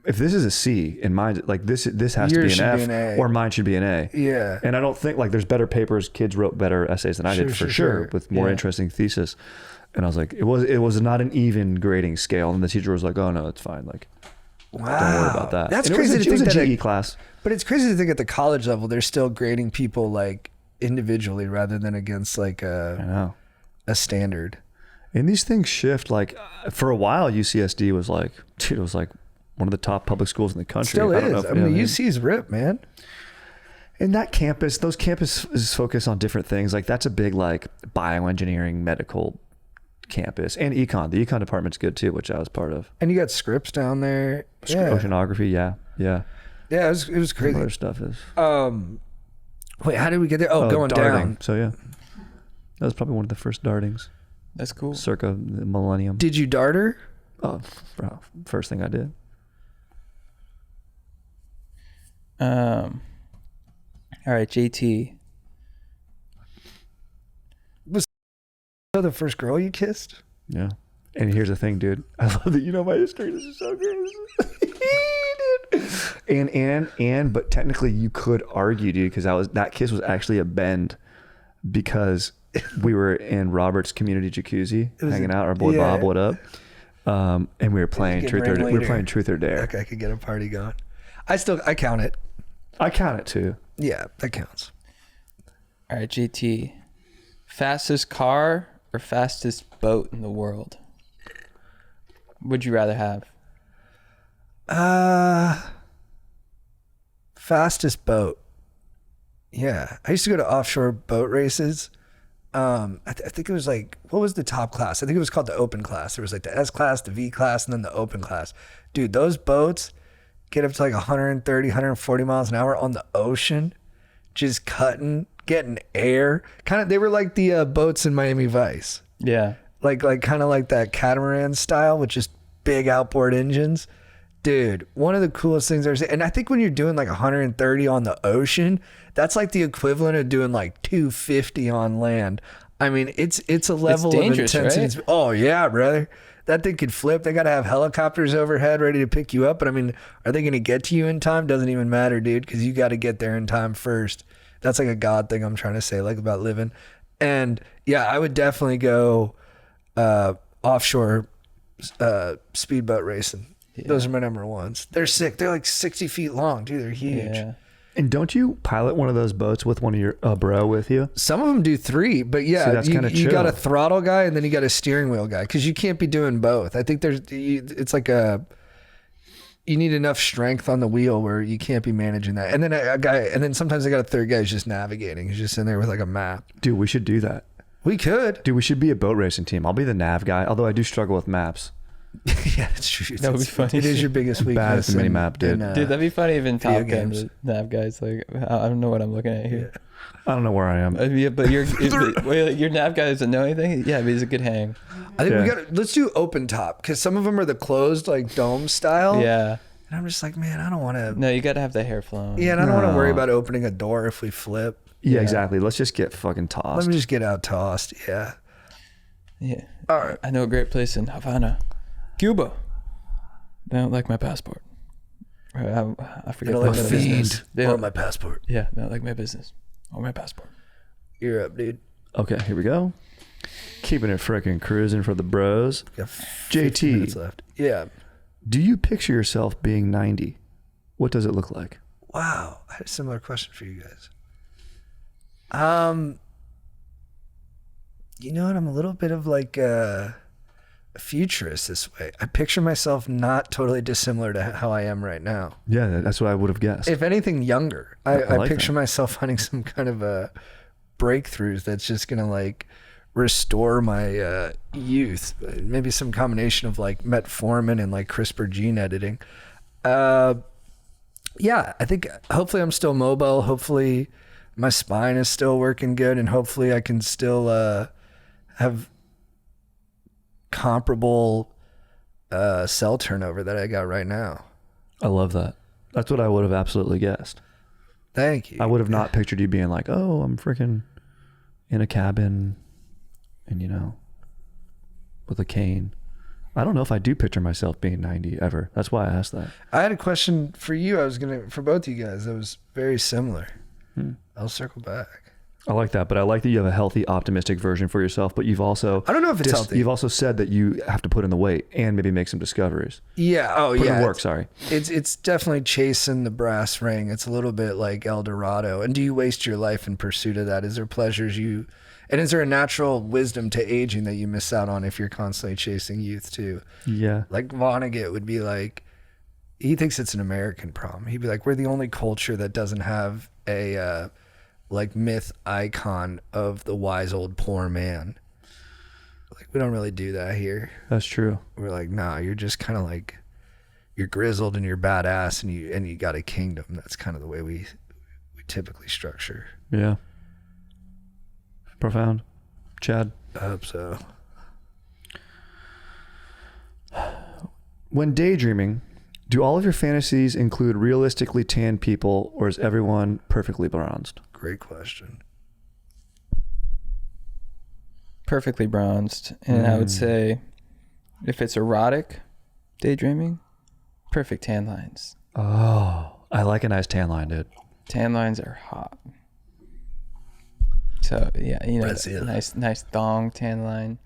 if this is a C in mine, like this has to be an F, or mine should be an A. Yeah. And I don't think like there's better papers. Kids wrote better essays than I did for sure, with more interesting thesis. And I was like, it was not an even grading scale. And the teacher was like, oh no, it's fine. Like, don't worry about that. That's and crazy. It was a GE class. But it's crazy to think at the college level, they're still grading people like individually rather than against like a standard. And these things shift. Like for a while, UCSD was like, dude, it was like one of the top public schools in the country. Still is. I mean, UC's rip, man. And that campus, those campuses focus on different things. Like that's a big like bioengineering medical campus, and econ. The econ department's good too, which I was part of. And you got Scripps down there. Yeah. Oceanography, yeah. Yeah, it was crazy. Some other stuff is. Wait, how did we get there? Oh, going darting. down. So yeah, that was probably one of the first dartings. That's cool. circa the millennium. Did you dart her? Oh, bro, first thing I did. All right, JT. The first girl you kissed? Yeah. And here's the thing, dude. I love that you know my history. This is so great. But technically you could argue, dude, because that kiss was actually a bend because we were in Robert's community jacuzzi hanging out. Our boy Bob, what up? And we were playing Truth or Dare. Okay, I could get a party going. I count it. I count it too. Yeah, that counts. All right, JT. Fastest car or fastest boat in the world? Would you rather have? Fastest boat. Yeah, I used to go to offshore boat races. I think it was like, what was the top class? I think it was called the open class. There was like the S class, the V class, and then the open class. Dude, those boats get up to like 130, 140 miles an hour on the ocean, just cutting, getting air. They were like the boats in Miami Vice. Yeah. Like kind of like that catamaran style with just big outboard engines. Dude, one of the coolest things there's, and I think when you're doing like 130 on the ocean, that's like the equivalent of doing like 250 on land. I mean, it's a level of intensity. Right? Oh yeah, brother. That thing could flip. They got to have helicopters overhead ready to pick you up. But I mean, are they going to get to you in time? Doesn't even matter, dude, because you got to get there in time first. That's like a God thing I'm trying to say, like about living. And yeah, I would definitely go offshore speedboat racing. Yeah. Those are my number ones. They're sick. They're like 60 feet long, dude. They're huge. Yeah. And don't you pilot one of those boats with one of your bro with you? Some of them do 3, but yeah, see, that's kinda you chill. got a throttle guy and then you got a steering wheel guy because you can't be doing both. I think it's like you need enough strength on the wheel where you can't be managing that. And then a guy, and then sometimes I got a third guy who's just navigating. He's just in there with like a map. Dude, we should do that. We could. Dude, we should be a boat racing team. I'll be the nav guy, although I do struggle with maps. Yeah, it's true. That would be funny. It is your biggest weakness. Bad at the mini map, dude. Dude, that'd be funny if in Top Gun, games. the nav guy's like, I don't know what I'm looking at here. I don't know where I am. Yeah, but your nav guy doesn't know anything? Yeah, but he's a good hang. I think let's do open top because some of them are the closed, like dome style. Yeah. And I'm just like, man, I don't want to. No, you got to have the hair flown. Yeah, and I don't want to worry about opening a door if we flip. Yeah, exactly. Let's just get fucking tossed. Let me just get out tossed. Yeah. Yeah. All right. I know a great place in Havana, Cuba. They don't like my passport. I forget. They don't like the my business. feed or my passport. Yeah, they don't like my business or my passport. You're up, dude. Okay, here we go. Keeping it freaking cruising for the bros. Got 15 minutes left. Yeah. Do you picture yourself being 90? What does it look like? Wow. I had a similar question for you guys. You know what? I'm a little bit of like a futurist this way. I picture myself not totally dissimilar to how I am right now. Yeah, that's what I would have guessed. If anything, younger. I like picture that. myself finding some kind of a breakthroughs that's just going to like restore my youth. Maybe some combination of like metformin and like CRISPR gene editing. Yeah, I think hopefully I'm still mobile. Hopefully my spine is still working good, and hopefully I can still have comparable cell turnover that I got right now. I love that. That's what I would have absolutely guessed. Thank you. I would have not pictured you being like, oh, I'm freaking in a cabin and, you know, with a cane. I don't know if I do picture myself being 90 ever. That's why I asked that. I had a question for you. For both of you guys, that was very similar. I'll circle back. I like that, but I like that you have a healthy, optimistic version for yourself, but you've also... I don't know if it's healthy. You've also said that you have to put in the weight and maybe make some discoveries. Yeah. Oh, Put yeah. in the work, sorry. It's definitely chasing the brass ring. It's a little bit like El Dorado. And do you waste your life in pursuit of that? Is there pleasures and is there a natural wisdom to aging that you miss out on if you're constantly chasing youth too? Yeah. Like Vonnegut would be like, he thinks it's an American problem. He'd be like, we're the only culture that doesn't have a like myth icon of the wise old poor man. Like, we don't really do that here. That's true. We're like, nah, you're just kind of like, you're grizzled and you're badass and you got a kingdom. That's kind of the way we typically structure. Yeah. Profound. Chad? I hope so. When daydreaming, do all of your fantasies include realistically tanned people, or is everyone perfectly bronzed? Great question. Perfectly bronzed. And I would say if it's erotic daydreaming, perfect tan lines. Oh, I like a nice tan line, dude. Tan lines are hot. So yeah, you know, Brazil. nice thong tan line.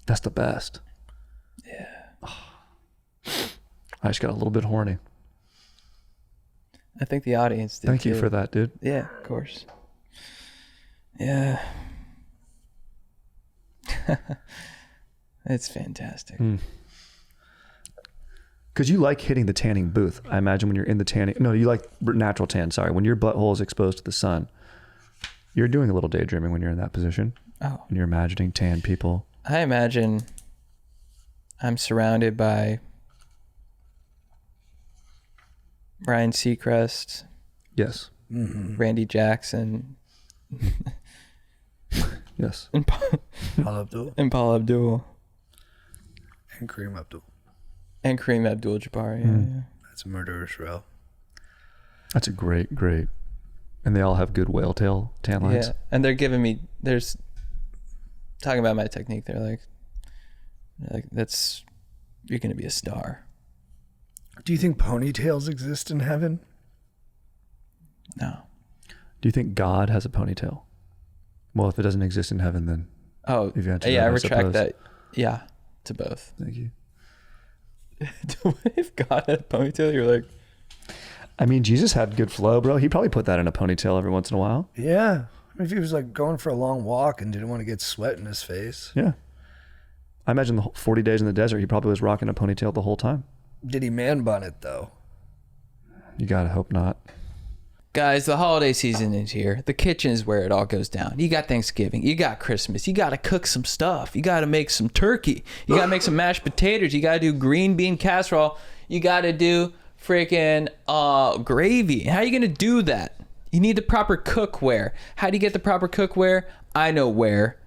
That's the best. Yeah. I just got a little bit horny. I think the audience did. Thank you too. for that, dude. Yeah, of course. Yeah. It's fantastic. Because you like hitting the tanning booth. I imagine when you're in the tanning. No, you like natural tan. Sorry. When your butthole is exposed to the sun, you're doing a little daydreaming when you're in that position. Oh. And you're imagining tan people. I imagine I'm surrounded by Ryan Seacrest, Yes. Randy Jackson, Yes. and Paul Abdul Paul Abdul, and Kareem Abdul. and Kareem Abdul-Jabbar. Yeah. That's a murderous row. That's a great. And they all have good whale tail tan lines. Yeah, and they're giving me. There's talking about my technique. They're like that's you're gonna be a star. Do you think ponytails exist in heaven? No. Do you think God has a ponytail? Well, if it doesn't exist in heaven, then Oh, You've answered yeah. that, I I retract suppose. that. Yeah, to both. thank you. If God had a ponytail, you're like, I mean, Jesus had good flow, bro. He probably put that in a ponytail every once in a while. Yeah. If he was like going for a long walk and didn't want to get sweat in his face. Yeah. I imagine the whole 40 days in the desert, he probably was rocking a ponytail the whole time. Did he man bun it though? You gotta hope not. guys, the holiday season is here. The kitchen is where it all goes down. You got Thanksgiving. You got Christmas. You got to cook some stuff. You got to make some turkey. You got to make some mashed potatoes. You got to do green bean casserole. You got to do freaking gravy. How are you going to do that? You need the proper cookware. How do you get the proper cookware? I know where.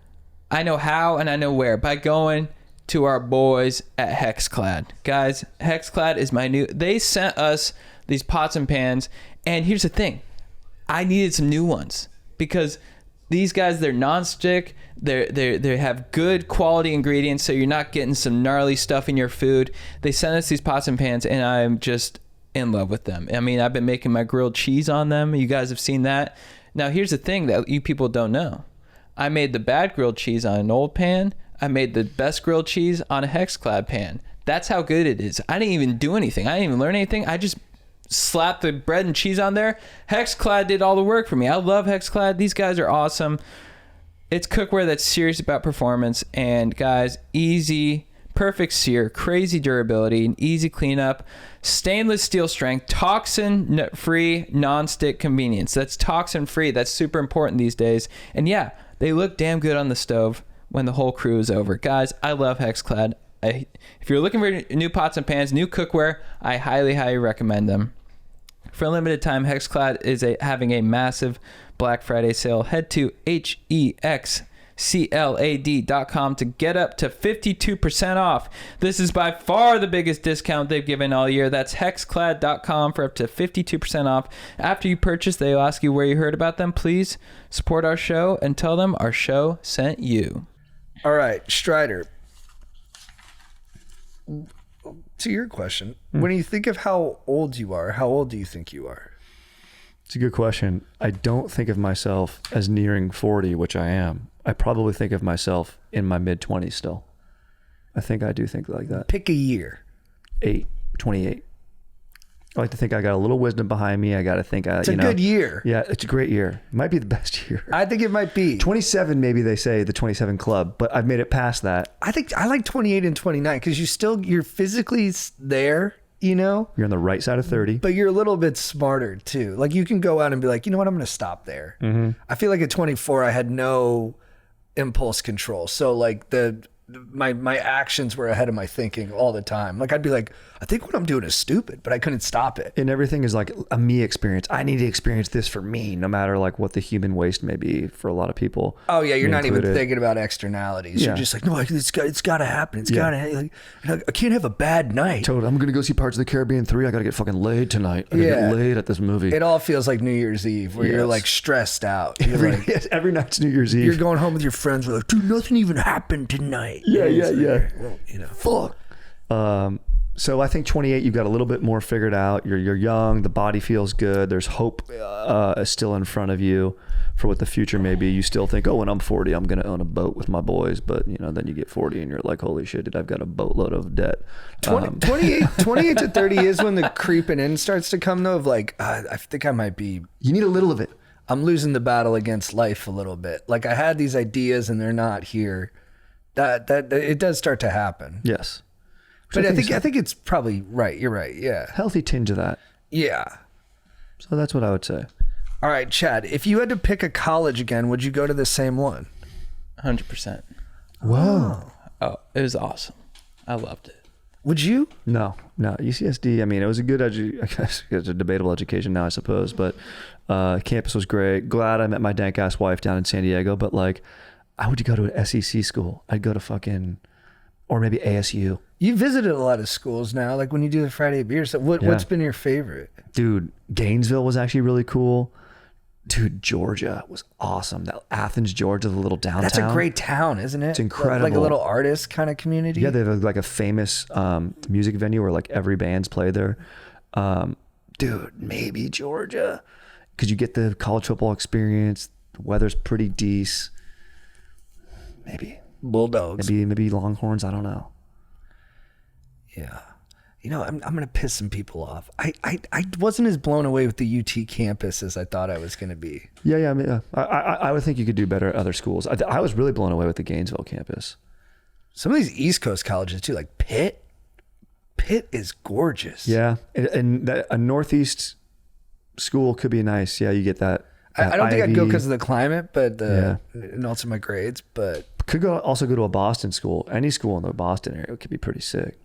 I know how, and I know where. By going to our boys at Hexclad. Guys, Hexclad is my new... They sent us these pots and pans, and here's the thing. I needed some new ones because these guys, they're non-stick. They have good quality ingredients, so you're not getting some gnarly stuff in your food. They sent us these pots and pans, and I'm just in love with them. I mean, I've been making my grilled cheese on them. You guys have seen that. Now, here's the thing that you people don't know. I made the bad grilled cheese on an old pan. I made the best grilled cheese on a Hexclad pan. That's how good it is. I didn't even do anything. I didn't even learn anything. I just slapped the bread and cheese on there. Hexclad did all the work for me. I love Hexclad. These guys are awesome. It's cookware that's serious about performance. And guys, easy, perfect sear, crazy durability, and easy cleanup. Stainless steel strength, toxin-free, non-stick convenience. That's toxin-free. That's super important these days. And yeah, they look damn good on the stove when the whole crew is over. Guys, I love Hexclad. If you're looking for new pots and pans, new cookware, I highly, highly recommend them. For a limited time, Hexclad is having a massive Black Friday sale. Head to HEXCLAD.com to get up to 52% off. This is by far the biggest discount they've given all year. That's Hexclad.com for up to 52% off. After you purchase, they'll ask you where you heard about them. Please support our show and tell them our show sent you. All right, Strider. To your question, when you think of how old you are, how old do you think you are? It's a good question. I don't think of myself as nearing 40, which I am. I probably think of myself in my mid-20s still. I think I do think like that. Pick a year. 28. I like to think I got a little wisdom behind me. I got to think It's a good year. Yeah, it's a great year. It might be the best year. I think it might be. 27, maybe they say the 27 club, but I've made it past that. I think I like 28 and 29 because you're physically there, you know, You're on the right side of 30. but you're a little bit smarter too. Like you can go out and be like, you know what, I'm going to stop there. I feel like at 24, I had no impulse control. So like my actions were ahead of my thinking all the time. Like I'd be like, I think what I'm doing is stupid, but I couldn't stop it. And everything is like a me experience. I need to experience this for me, no matter like what the human waste may be for a lot of people. Oh yeah, you're me not even included. thinking about externalities. Yeah. You're just like, no, it's got to happen. It's got to. Like, I can't have a bad night. Totally. I'm gonna go see Parts of the Caribbean 3. I gotta get fucking laid tonight. I gotta Yeah. get laid at this movie. It all feels like New Year's Eve, where you're Yes. like stressed out. You're every, like, yes, every night's New Year's Eve. you're going home with your friends. We're like, dude, nothing even happened tonight. Yeah, yeah, yeah. Well, you know, Fuck. So I think 28, you've got a little bit more figured out. You're young. The body feels good. There's hope still in front of you for what the future may be. You still think, oh, when I'm 40, I'm going to own a boat with my boys. But, you know, then you get 40 and you're like, holy shit, dude, I've got a boatload of debt. 28 to 30 is when the creeping in starts to come, though, of like, I think I might be, You need a little of it. I'm losing the battle against life a little bit. Like I had these ideas and they're not here. That it does start to happen. Yes. But I think it's probably right. You're right. Yeah. Healthy tinge of that. Yeah. So that's what I would say. All right, Chad, if you had to pick a college again, would you go to the same one? 100%. Whoa. Oh, it was awesome. I loved it. Would you? No. UCSD, I mean, it was a good, I guess it's a debatable education now, I suppose, but campus was great. Glad I met my dank ass wife down in San Diego, but like, I would go to an SEC school. I'd go to fucking, or maybe ASU. You visited a lot of schools now, like when you do the Friday beers. What's been your favorite? Dude, Gainesville was actually really cool. Dude, Georgia was awesome. That Athens, Georgia, the little downtown. That's a great town, isn't it? It's incredible. Like a little artist kind of community. Yeah, they have like a famous music venue where like every band's play there. Dude, maybe Georgia, because you get the college football experience. The weather's pretty decent. Maybe Bulldogs. maybe Longhorns. I don't know. Yeah. You know, I'm going to piss some people off. I wasn't as blown away with the UT campus as I thought I was going to be. Yeah. I mean, I would think you could do better at other schools. I was really blown away with the Gainesville campus. Some of these East Coast colleges too, like Pitt. Pitt is gorgeous. Yeah, and a Northeast school could be nice. Yeah, you get that. I don't think I'd go Ivy. because of the climate, but and also my grades. But Also go to a Boston school. Any school in the Boston area could be pretty sick.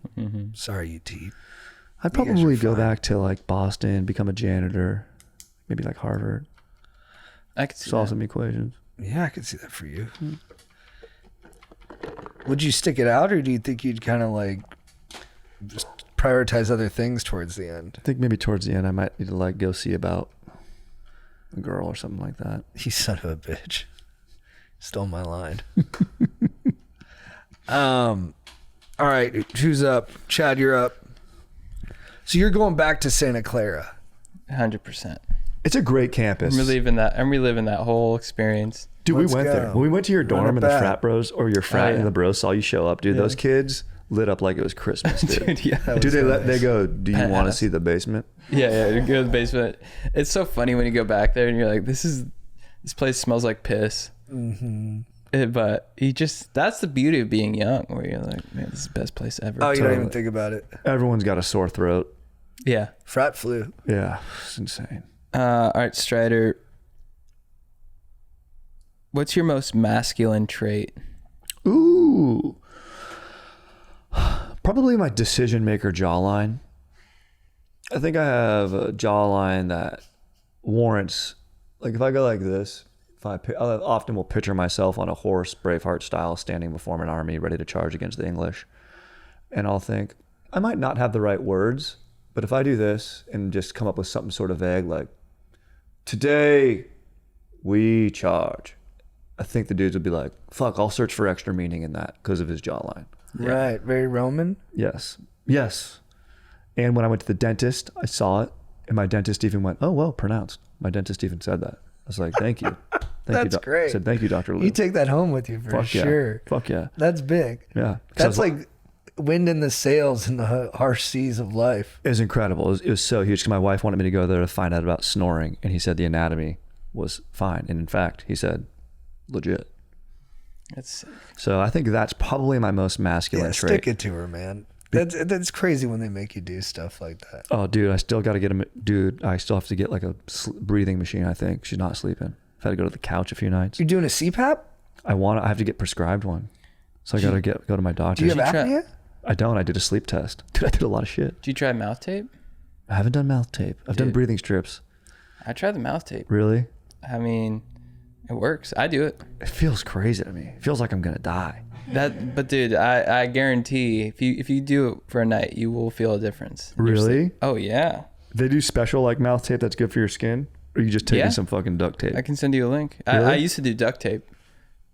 sorry, UT. I'd probably go back to like Boston, become a janitor, maybe like Harvard, I could see solve that. some equations. Yeah, I could see that for you. Would you stick it out, or do you think you'd kind of like just prioritize other things towards the end? I think maybe towards the end I might need to like go see about a girl or something like that. You son of a bitch. Stole my line. All right, who's up? Chad, you're up. So you're going back to Santa Clara. 100%. It's a great campus. I'm reliving that whole experience. Dude, Let's we went go. there. When we went to your Run dorm it and the back. frat bros, or your frat yeah. and the bros saw you show up, dude. Those kids lit up like it was Christmas, dude. Dude, yeah. Dude, they nice. go, do you want to Penthouse. see the basement? Yeah, you go to the basement. It's so funny when you go back there and you're like, this place smells like piss. But that's the beauty of being young, where you're like, man, this is the best place ever. Oh, you don't Totally. even think about it. Everyone's got a sore throat. Yeah. Frat flu. Yeah, it's insane. All right, Strider. What's your most masculine trait? Ooh. Probably my decision maker jawline. I think I have a jawline that warrants, like if I go like this, I often will picture myself on a horse, Braveheart style, standing before an army ready to charge against the English. And I'll think, I might not have the right words, but if I do this and just come up with something sort of vague like, today we charge, I think the dudes would be like, fuck, I'll search for extra meaning in that because of his jawline. Right. Very Roman. Yes. And when I went to the dentist, I saw it, and my dentist even went, oh, well, pronounced. My dentist even said that. I was like, thank you. That's great. I said, thank you, Dr. Lou. You take that home with you for Fuck sure. Yeah. Fuck yeah. That's big. Yeah. 'Cause I That's was like wind in the sails in the harsh seas of life. It was incredible. It was so huge because my wife wanted me to go there to find out about snoring, and he said the anatomy was fine. And in fact, he said, legit. It's So I think that's probably my most masculine Yeah, trait. stick it to her, man. That's crazy when they make you do stuff like that. Oh, dude, I still got to get him. Dude, I still have to get like a breathing machine, I think. She's not sleeping. I've had to go to the couch a few nights. You're doing a CPAP? I have to get prescribed one. So I gotta go to my doctor. Do you have Did you apnea? I don't. I did a sleep test. Dude, I did a lot of shit. Did you try mouth tape? I haven't done mouth tape. I've done Dude. breathing strips. I tried the mouth tape. Really? I mean, it works. I do it. It feels crazy to me. It feels like I'm gonna die. But dude, I guarantee if you do it for a night, you will feel a difference. in your Really? sleep. Oh yeah. They do special like mouth tape that's good for your skin, or you just taking Yeah. some fucking duct tape? I can send you a link. Really? I used to do duct tape,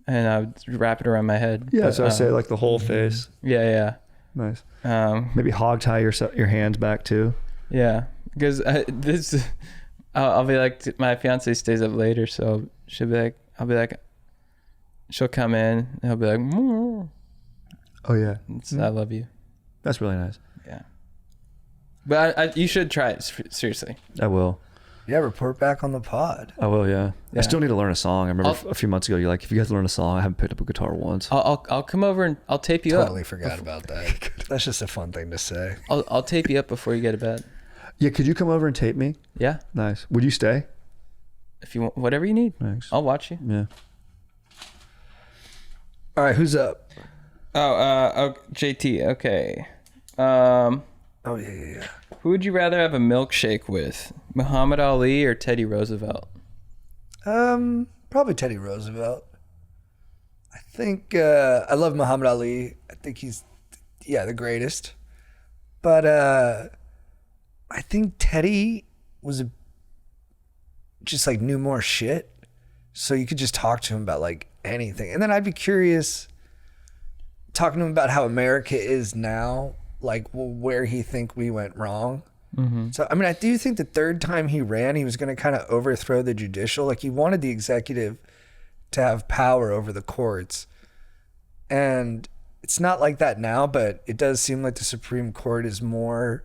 and I would wrap it around my head. Yeah, But, so I say like the whole face. Yeah, Nice. yeah. Maybe hog tie your hands back too. Yeah, because I'll be like, my fiance stays up later, so I'll be like, she'll come in, and I'll be like, Oh yeah, I love you. that's really nice. Yeah. But you should try it, seriously. I will. Yeah, report back on the pod. I will. Yeah. Yeah. I still need to learn a song. I remember a few months ago, you're like, if you guys learn a song, I haven't picked up a guitar once. I'll come over and I'll tape you Totally up. forgot about that. That's just a fun thing to say. I'll tape you up before you go to bed. Yeah. Could you come over and tape me? Yeah. Nice. Would you stay? If you want, whatever you need, Thanks. I'll watch you. Yeah. All right, who's up? Oh, JT. Okay. Oh yeah. Who would you rather have a milkshake with, Muhammad Ali or Teddy Roosevelt? Probably Teddy Roosevelt. I think I love Muhammad Ali. I think he's the greatest. But I think Teddy was just like knew more shit. So you could just talk to him about like anything. And then I'd be curious talking to him about how America is now, like where he think we went wrong. Mm-hmm. So, I mean, I do think the third time he ran, he was going to kind of overthrow the judicial. Like he wanted the executive to have power over the courts. And it's not like that now, but it does seem like the Supreme Court is more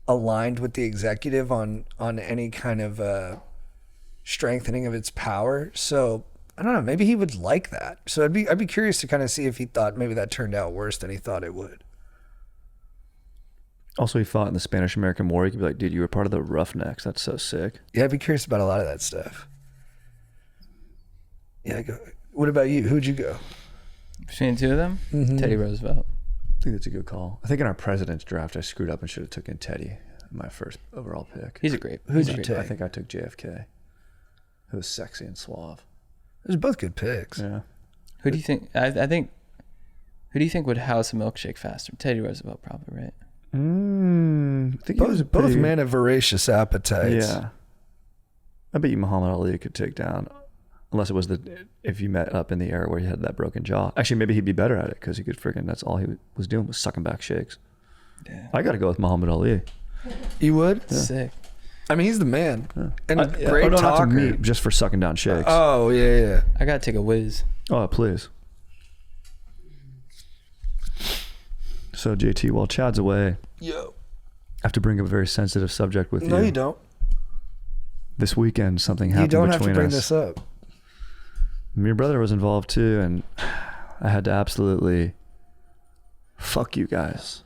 aligned with the executive on any kind of strengthening of its power. So I don't know, maybe he would like that. So I'd be curious to kind of see if he thought maybe that turned out worse than he thought it would. Also, he fought in the Spanish-American War. You could be like, dude, you were part of the Roughnecks. That's so sick. Yeah, I'd be curious about a lot of that stuff. Yeah, what about you? Who'd you go? Between the two of them, Mm-hmm. Teddy Roosevelt. I think that's a good call. I think in our president's draft, I screwed up and should have taken Teddy, my first overall pick. He's a great. Who'd you take? I think I took JFK. It was sexy and suave. Those are both good picks. Yeah. Who do you think? I think. Who do you think would house a milkshake faster? Teddy Roosevelt, probably, right? I think he was Both men have voracious appetites. Yeah. I bet you Muhammad Ali could take down, unless it was if you met up in the era where he had that broken jaw. Actually, maybe he'd be better at it because he could that's all he was doing was sucking back shakes. Yeah. I got to go with Muhammad Ali. You would? Yeah. Sick. I mean, he's the man. Yeah. And a great no, not talker. to me, just for sucking down shakes. Oh, yeah. I gotta take a whiz. Oh, please. So, JT, while Chad's away, Yo. I have to bring up a very sensitive subject with you. No, you don't. This weekend, something happened You don't have between to bring us. this up. Your brother was involved too, and I had to absolutely fuck you guys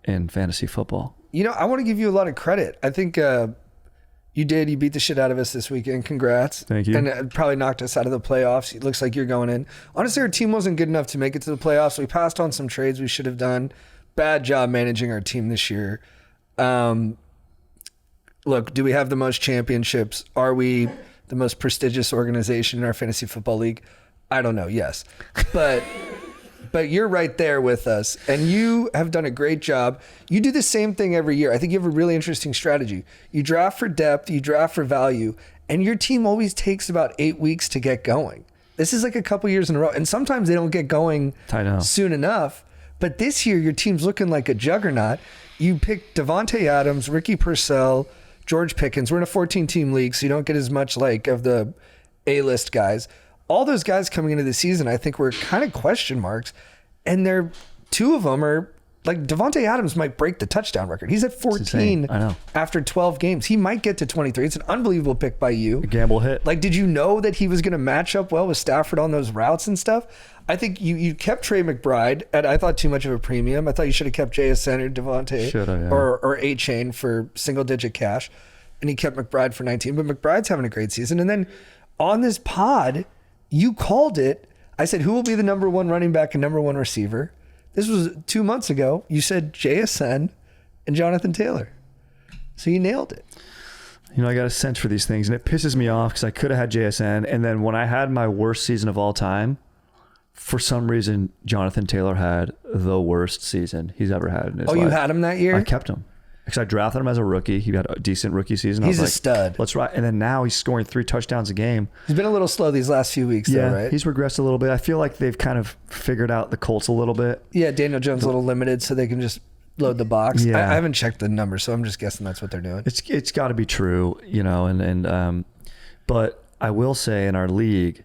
in fantasy football. You know, I want to give you a lot of credit. I think you did. You beat the shit out of us this weekend. Congrats. Thank you. And it probably knocked us out of the playoffs. It looks like you're going in. Honestly, our team wasn't good enough to make it to the playoffs. We passed on some trades we should have done. Bad job managing our team this year. Look, do we have the most championships? Are we the most prestigious organization in our fantasy football league? I don't know. Yes. But you're right there with us, and you have done a great job. You do the same thing every year. I think you have a really interesting strategy. You draft for depth, you draft for value, and your team always takes about 8 weeks to get going. This is like a couple years in a row, and sometimes they don't get going I know. soon enough. But this year, your team's looking like a juggernaut. You picked Devontae Adams, Ricky Purcell, George Pickens. We're in a 14-team league, so you don't get as much like of the A-list guys. All those guys coming into the season, I think, were kind of question marks. And two of them are like Devontae Adams might break the touchdown record. He's at 14 I know. after 12 games. He might get to 23. It's an unbelievable pick by you. A gamble hit. Like, did you know that he was going to match up well with Stafford on those routes and stuff? I think you kept Trey McBride at, I thought, too much of a premium. I thought you should have kept JSN or Devontae Shoulda, yeah. or A-Chain for single-digit cash. And he kept McBride for 19. But McBride's having a great season. And then on this pod, you called it. I said, who will be the number one running back and number one receiver? This was 2 months ago. You said JSN and Jonathan Taylor. So you nailed it. You know, I got a sense for these things, and it pisses me off because I could have had JSN, and then when I had my worst season of all time, for some reason, Jonathan Taylor had the worst season he's ever had in his life. You had him that year? I kept him. Because I drafted him as a rookie. He had a decent rookie season. He's I was a stud. Let's ride. And then now he's scoring 3 touchdowns a game. He's been a little slow these last few weeks, though, right? He's regressed a little bit. I feel like they've kind of figured out the Colts a little bit. Yeah, Daniel Jones a little limited, so they can just load the box. Yeah. I haven't checked the numbers, so I'm just guessing that's what they're doing. It's got to be true, you know. But I will say in our league,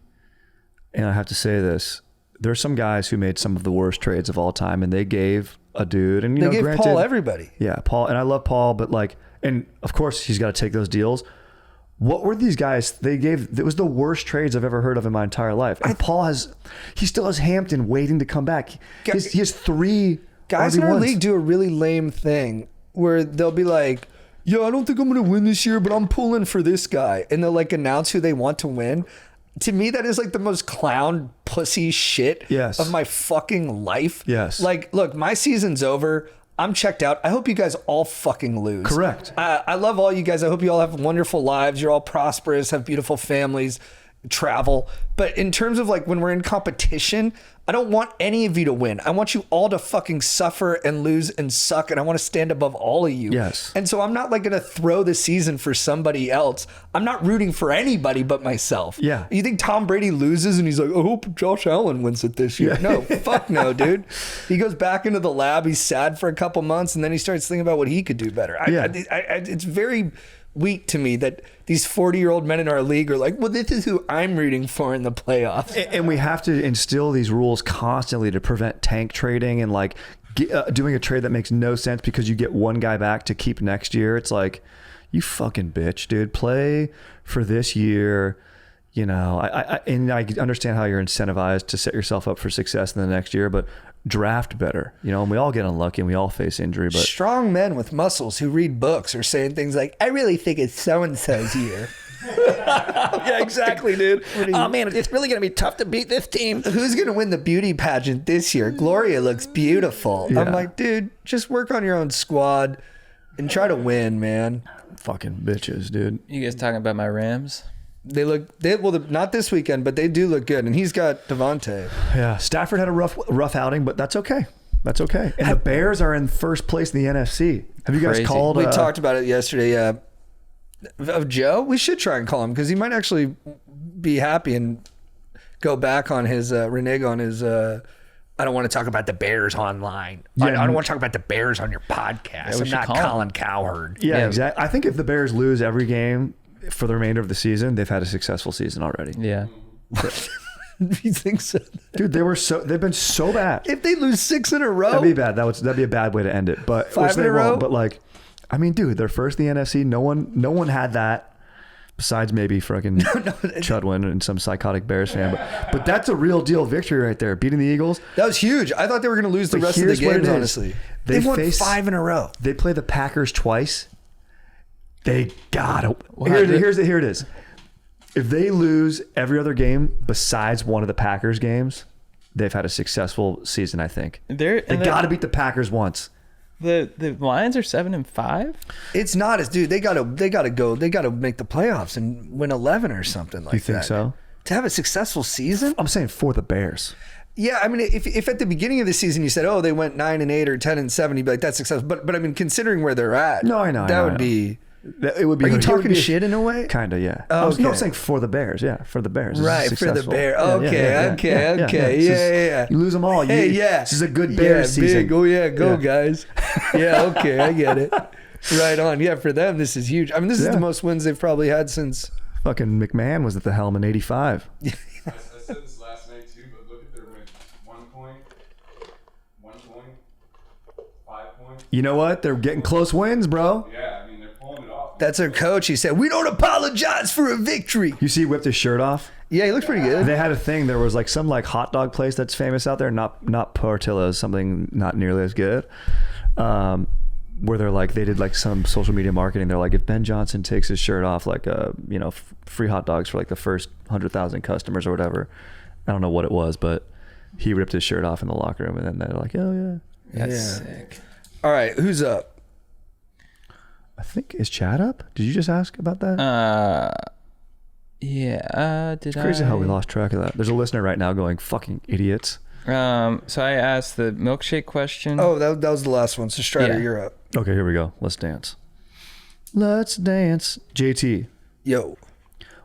and I have to say this, there's some guys who made some of the worst trades of all time, and they gave a dude, and they gave Paul everybody. Yeah, Paul, and I love Paul, but like, and of course he's got to take those deals. What were these guys? They gave, it was the worst trades I've ever heard of in my entire life. And he still has Hampton waiting to come back. He has 3 guys RB1s. in our league do a really lame thing where they'll be like, "Yeah, I don't think I'm going to win this year, but I'm pulling for this guy," and they'll like announce who they want to win. To me, that is like the most clown pussy shit of my fucking life. Yes. Like, look, my season's over. I'm checked out. I hope you guys all fucking lose. Correct. I love all you guys. I hope you all have wonderful lives. You're all prosperous, have beautiful families, travel. But in terms of like when we're in competition, I don't want any of you to win. I want you all to fucking suffer and lose and suck. And I want to stand above all of you. Yes. And so I'm not like going to throw the season for somebody else. I'm not rooting for anybody but myself. Yeah. You think Tom Brady loses and he's like, "I hope Josh Allen wins it this year." Yeah. No, fuck no, dude. He goes back into the lab. He's sad for a couple months and then he starts thinking about what he could do better. It's very weak to me that these 40-year-old men in our league are like, "Well, this is who I'm rooting for in the playoffs." And we have to instill these rules constantly to prevent tank trading and like doing a trade that makes no sense because you get one guy back to keep next year. It's like, you fucking bitch, dude. Play for this year. You know, I understand how you're incentivized to set yourself up for success in the next year, but draft better, you know, and we all get unlucky and we all face injury, but strong men with muscles who read books are saying things like, "I really think it's so-and-so's year." yeah, exactly, dude. Oh man, it's really going to be tough to beat this team. Who's going to win the beauty pageant this year? Gloria looks beautiful. Yeah. I'm like, dude, just work on your own squad and try to win, man. Fucking bitches, dude. You guys talking about my Rams? Not this weekend, but they do look good. And he's got Devontae. Yeah. Stafford had a rough outing, but that's okay. That's okay. And the Bears are in first place in the NFC. Have you guys Crazy. called? We talked about it yesterday. Of Joe, we should try and call him because he might actually be happy and go back on his renege on his. I don't want to talk about the Bears online. Yeah. I don't want to talk about the Bears on your podcast. I'm not Colin Cowherd. Yeah, exactly. I think if the Bears lose every game for the remainder of the season, they've had a successful season already. Yeah. You think so? Dude, they've been so bad. If they lose 6 in a row, That'd be bad. That'd be a bad way to end it. But 5 in a row. But like, I mean, dude, they're first in the NFC. No one had that besides maybe fucking Chudwin and some psychotic Bears fan. But that's a real deal victory right there, beating the Eagles. That was huge. I thought they were going to lose the rest of the games. Honestly, they've won 5 in a row. They play the Packers twice. They gotta. Here it is. If they lose every other game besides one of the Packers games, they've had a successful season. I think they got to beat the Packers once. The Lions are 7-5. It's not as dude. They gotta go. They gotta make the playoffs and win 11 or something like that. You think so? To have a successful season? I'm saying for the Bears. Yeah, I mean, if at the beginning of the season you said, "Oh, they went 9-8 or 10-7," you'd be like, "That's successful." But I mean, considering where they're at, no, I know that would be. It would be. Are you talking shit in a way? Kinda, yeah. Oh, okay. I was saying for the Bears, yeah, for the Bears. Right, for the Bears. Okay. Yeah. You lose them all. Hey, yeah. This is a good Bears season. Big. Oh yeah, go guys. Yeah, okay, I get it. Right on. Yeah, for them, this is huge. I mean, this is the most wins they've probably had since. Fucking McMahon was at the helm in '85. I said this last night too, but look at their wins. 1 point, 5 points. You know what? They're getting close wins, bro. Yeah, I mean, they're pulling it off. That's their coach. He said, "We don't apologize for a victory." You see, he whipped his shirt off. Yeah, he looks pretty good. They had a thing. There was like some like hot dog place that's famous out there. Not Portillo's, something not nearly as good. Where they're like, they did like some social media marketing. They're like, if Ben Johnson takes his shirt off, like free hot dogs for like the first 100,000 customers or whatever. I don't know what it was, but he ripped his shirt off in the locker room, and then they're like, "Oh yeah." That's Yeah. sick. All right, who's up? I think, is Chad up? Did you just ask about that? Yeah. Did It's crazy how we lost track of that. There's a listener right now going, "Fucking idiots." So I asked the milkshake question. Oh, that was the last one. So Strider, Yeah. you're up. Okay, here we go. Let's dance. Let's dance. JT, Yo.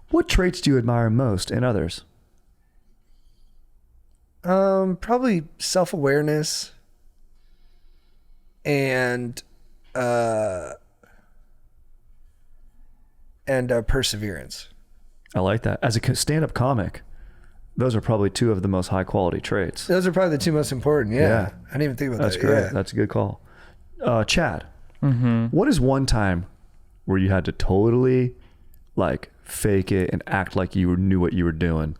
what traits do you admire most in others? Probably self-awareness and perseverance. I like that. As a stand-up comic, those are probably two of the most high-quality traits. Those are probably the two most important. Yeah. Yeah. I didn't even think about That's that. great. Yeah. That's a good call. Chad, what is one time where you had to totally like fake it and act like you knew what you were doing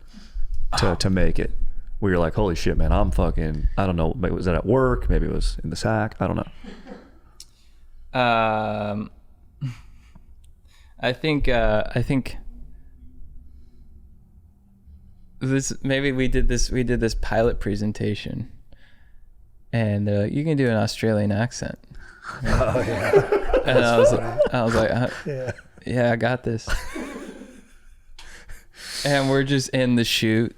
to make it? Where you're like, holy shit, man, I'm fucking, I don't know, maybe was that at work? Maybe it was in the sack. I don't know. I think this, maybe we did this pilot presentation, and they're like, you can do an Australian accent. Oh yeah. And I was like, yeah, I got this. And we're just in the shoot.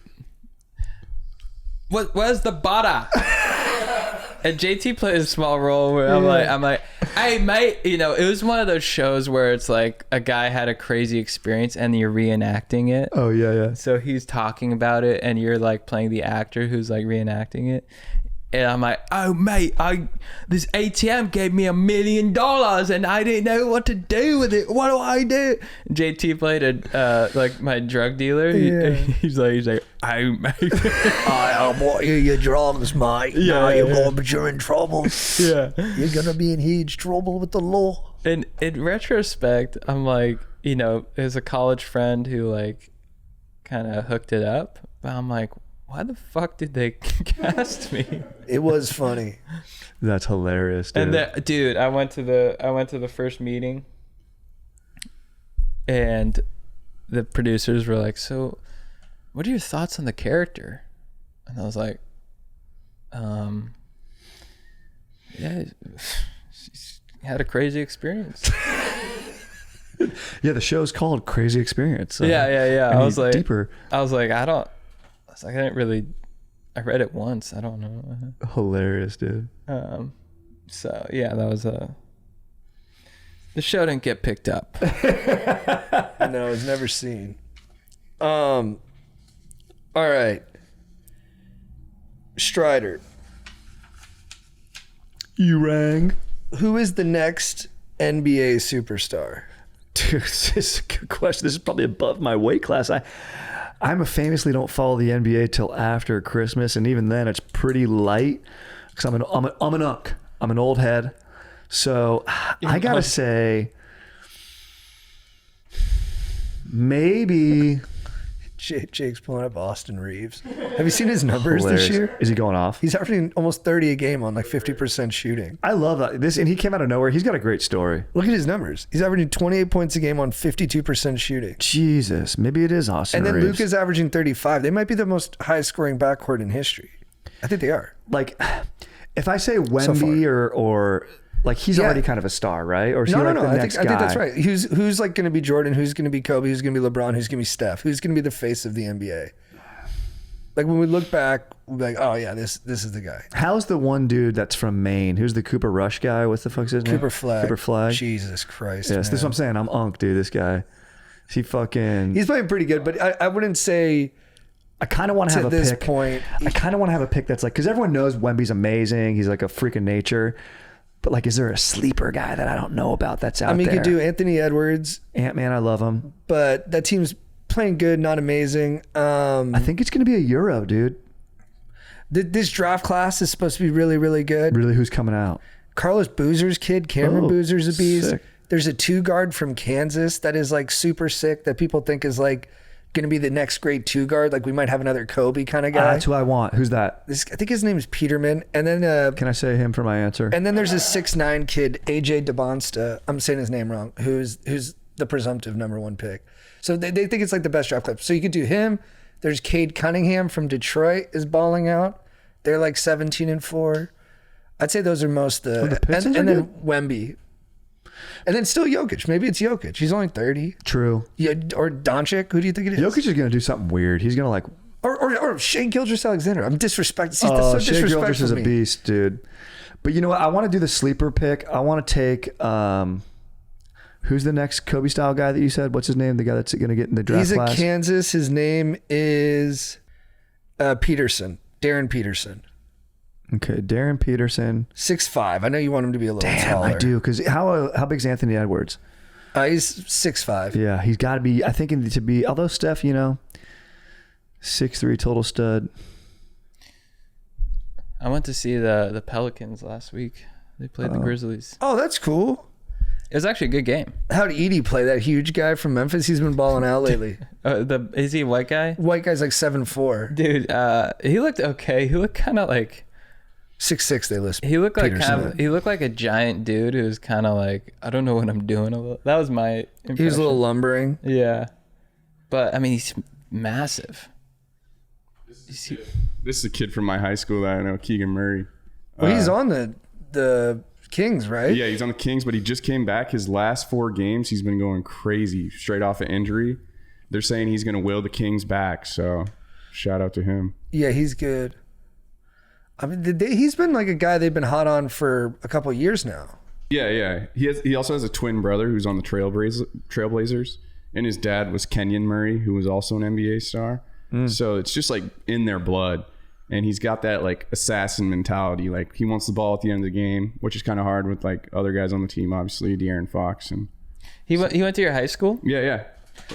Where's the butter? And JT played a small role where I'm like, hey mate, you know, it was one of those shows where it's like a guy had a crazy experience and you're reenacting it. Oh, yeah. So he's talking about it and you're like playing the actor who's like reenacting it. And I'm like, oh mate, this ATM gave me $1 million and I didn't know what to do with it. What do I do? JT played like my drug dealer. He's like, oh mate, I bought you your drugs, mate. But you're in trouble. yeah. You're gonna be in huge trouble with the law. And in retrospect, I'm like, you know, there's a college friend who like kind of hooked it up, but I'm like, why the fuck did they cast me? It was funny. That's hilarious, dude. And dude, I went to the first meeting, and the producers were like, "So, what are your thoughts on the character?" And I was like, yeah, she's had a crazy experience." Yeah, the show's called Crazy Experience. So Yeah. I was like, deeper. I didn't really. I read it once. I don't know. Hilarious, dude. So yeah, that was the show didn't get picked up. No, it was never seen. All right. Strider, You rang. who is the next NBA superstar? Dude, this is a good question. This is probably above my weight class. I famously don't follow the NBA till after Christmas, and even then it's pretty light because I'm an unk. I'm an old head. So I gotta say, maybe Jake's pulling up Austin Reeves. Have you seen his numbers hilarious. this year? Is he going off? He's averaging almost 30 a game on like 50% shooting. I love that. And he came out of nowhere. He's got a great story. Look at his numbers. He's averaging 28 points a game on 52% shooting. Jesus, maybe it is Austin And then Reeves. Luka's averaging 35. They might be the most high scoring backcourt in history. I think they are. Like, if I say Wemby or like he's already kind of a star, right? Or is he like the next guy? I think that's right. Who's like going to be Jordan? Who's going to be Kobe? Who's going to be LeBron? Who's going to be Steph? Who's going to be the face of the NBA? Like when we look back, we'll be like, oh yeah, this is the guy. How's the one dude that's from Maine? Who's the Cooper Rush guy? What the fuck's his name? Cooper Flag. Cooper Flag. Jesus Christ. Yes, this is what I'm saying. I'm unk, dude. This guy. He's playing pretty good, but I wouldn't say I kind of want to have a this pick. point. I kind of want to have a pick that's like, because everyone knows Wemby's amazing. He's like a freak of nature. But like, is there a sleeper guy that I don't know about that's out there? I mean, you could do Anthony Edwards. Ant-Man, I love him. But that team's playing good, not amazing. I think it's going to be a Euro, dude. This draft class is supposed to be really, really good. Really, who's coming out? Carlos Boozer's kid, Cameron Boozer's a beast. Sick. There's a 2-guard from Kansas that is like super sick that people think is like going to be the next great 2-guard. Like we might have another Kobe kind of guy. That's who I want. Who's that? I think his name is Peterman. And then Can I say him for my answer? and then there's a 6'9" kid, AJ DeBonsta. I'm saying his name wrong. Who's the presumptive number 1 pick. So they think it's like the best draft class. So you could do him. There's Cade Cunningham from Detroit is balling out. They're like 17-4. I'd say those are most the Pistons and are then Wemby. And then still Jokic. Maybe it's Jokic. He's only 30. True. Yeah, or Doncic. Who do you think it is? Jokic is going to do something weird. He's going to like... Or Shea Gilgeous-Alexander. I'm disrespecting. See, Oh, that's so Shea disrespectful Gilgeous is to a me. beast, dude. But you know what? I want to do the sleeper pick. I want to take... who's the next Kobe-style guy that you said? What's his name? The guy that's going to get in the draft He's class? at Kansas. His name is Peterson. Darren Peterson. Okay, Darren Peterson. 6'5". I know you want him to be a little Damn, taller. I do. Because how big's Anthony Edwards? He's 6'5". Yeah, he's got to be... I think to be... Although Steph, 6'3" total stud. I went to see the Pelicans last week. They played the Grizzlies. Oh, that's cool. It was actually a good game. How'd Edie play? That huge guy from Memphis? He's been balling out lately. Is he a white guy? White guy's like 7'4". Dude, he looked okay. He looked kind of like... 6'6" they list. He looked like Peterson. he looked like a giant dude who was kind of like, I don't know what I'm doing. That was my impression. He was a little lumbering. Yeah. But, I mean, he's massive. This is a kid from my high school that I know, Keegan Murray. Well, he's on the Kings, right? Yeah, he's on the Kings, but he just came back. His last 4 games, he's been going crazy, straight off an injury. They're saying he's going to will the Kings back, so shout out to him. Yeah, he's good. I mean, he's been like a guy they've been hot on for a couple of years now. Yeah. He also has a twin brother who's on the Trailblazers, and his dad was Kenyon Murray, who was also an NBA star. So it's just like in their blood. And he's got that like assassin mentality. Like he wants the ball at the end of the game, which is kind of hard with like other guys on the team, obviously De'Aaron Fox. And He went to your high school? yeah.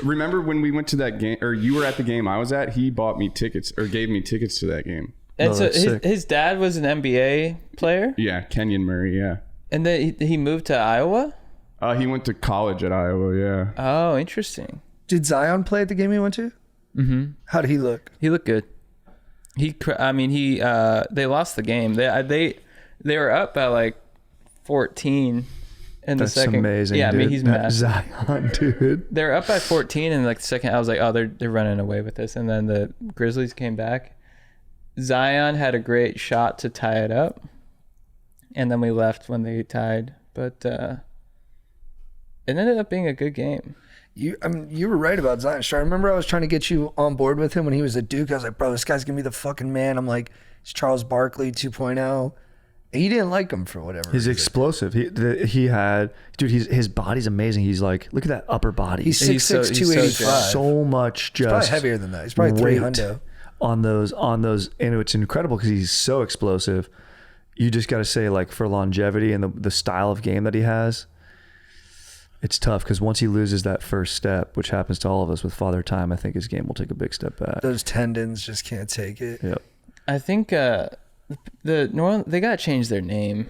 Remember when we went to that game, or you were at the game I was at? He bought me tickets, or gave me tickets to that game. And Oh, so that's sick. his dad was an NBA player? Yeah, Kenyon Murray. Yeah. And then he moved to Iowa? He went to college at Iowa. Yeah. Oh, interesting. Did Zion play at the game he went to? Mm-hmm. How did he look? He looked good. They lost the game. They were up by like 14 in the That's second. amazing. Yeah, dude. I mean he's massive. Zion, dude. They're up by 14 in like the second. I was like, oh, they're running away with this. And then the Grizzlies came back. Zion had a great shot to tie it up, and then we left when they tied. But it ended up being a good game. You were right about Zion. I remember I was trying to get you on board with him when he was at Duke. I was like, bro, this guy's gonna be the fucking man. I'm like, it's Charles Barkley 2.0. And he didn't like him for whatever He's reason. explosive. He had, dude. His body's amazing. He's like, look at that upper body. He's He's 6'6", so 285. so much just Probably heavier than that. He's probably weight 300. on those, and it's incredible because he's so explosive. You just got to say, like, for longevity and the style of game that he has, it's tough because once he loses that first step, which happens to all of us with Father Time, I think his game will take a big step back. Those tendons just can't take it. Yep. I think the New Orleans, they gotta change their name.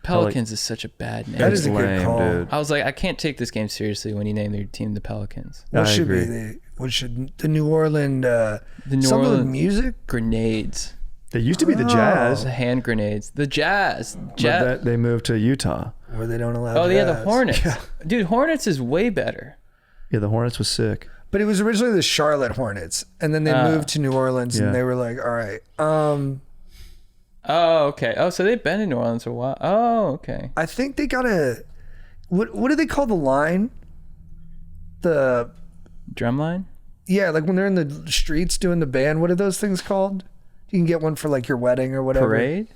Pelicans is such a bad name. That is a good lame, call. dude. I was like, I can't take this game seriously when you name your team the Pelicans. What I should agree. be what should the New Orleans New some of the Orleans- music? Grenades. They used to be the Jazz, The hand grenades. The Jazz. but they moved to Utah. Where they don't allow Oh, yeah, the jazz. Hornets. Dude, Hornets is way better. Yeah, the Hornets was sick. But it was originally the Charlotte Hornets, and then they moved to New Orleans, Yeah. and they were like, all right. Oh, okay. Oh, so they've been in New Orleans for a while. Oh, okay. I think they got a what do they call the line? The Drumline? yeah, like when they're in the streets doing the band, what are those things called? You can get one for like your wedding or whatever. Parade?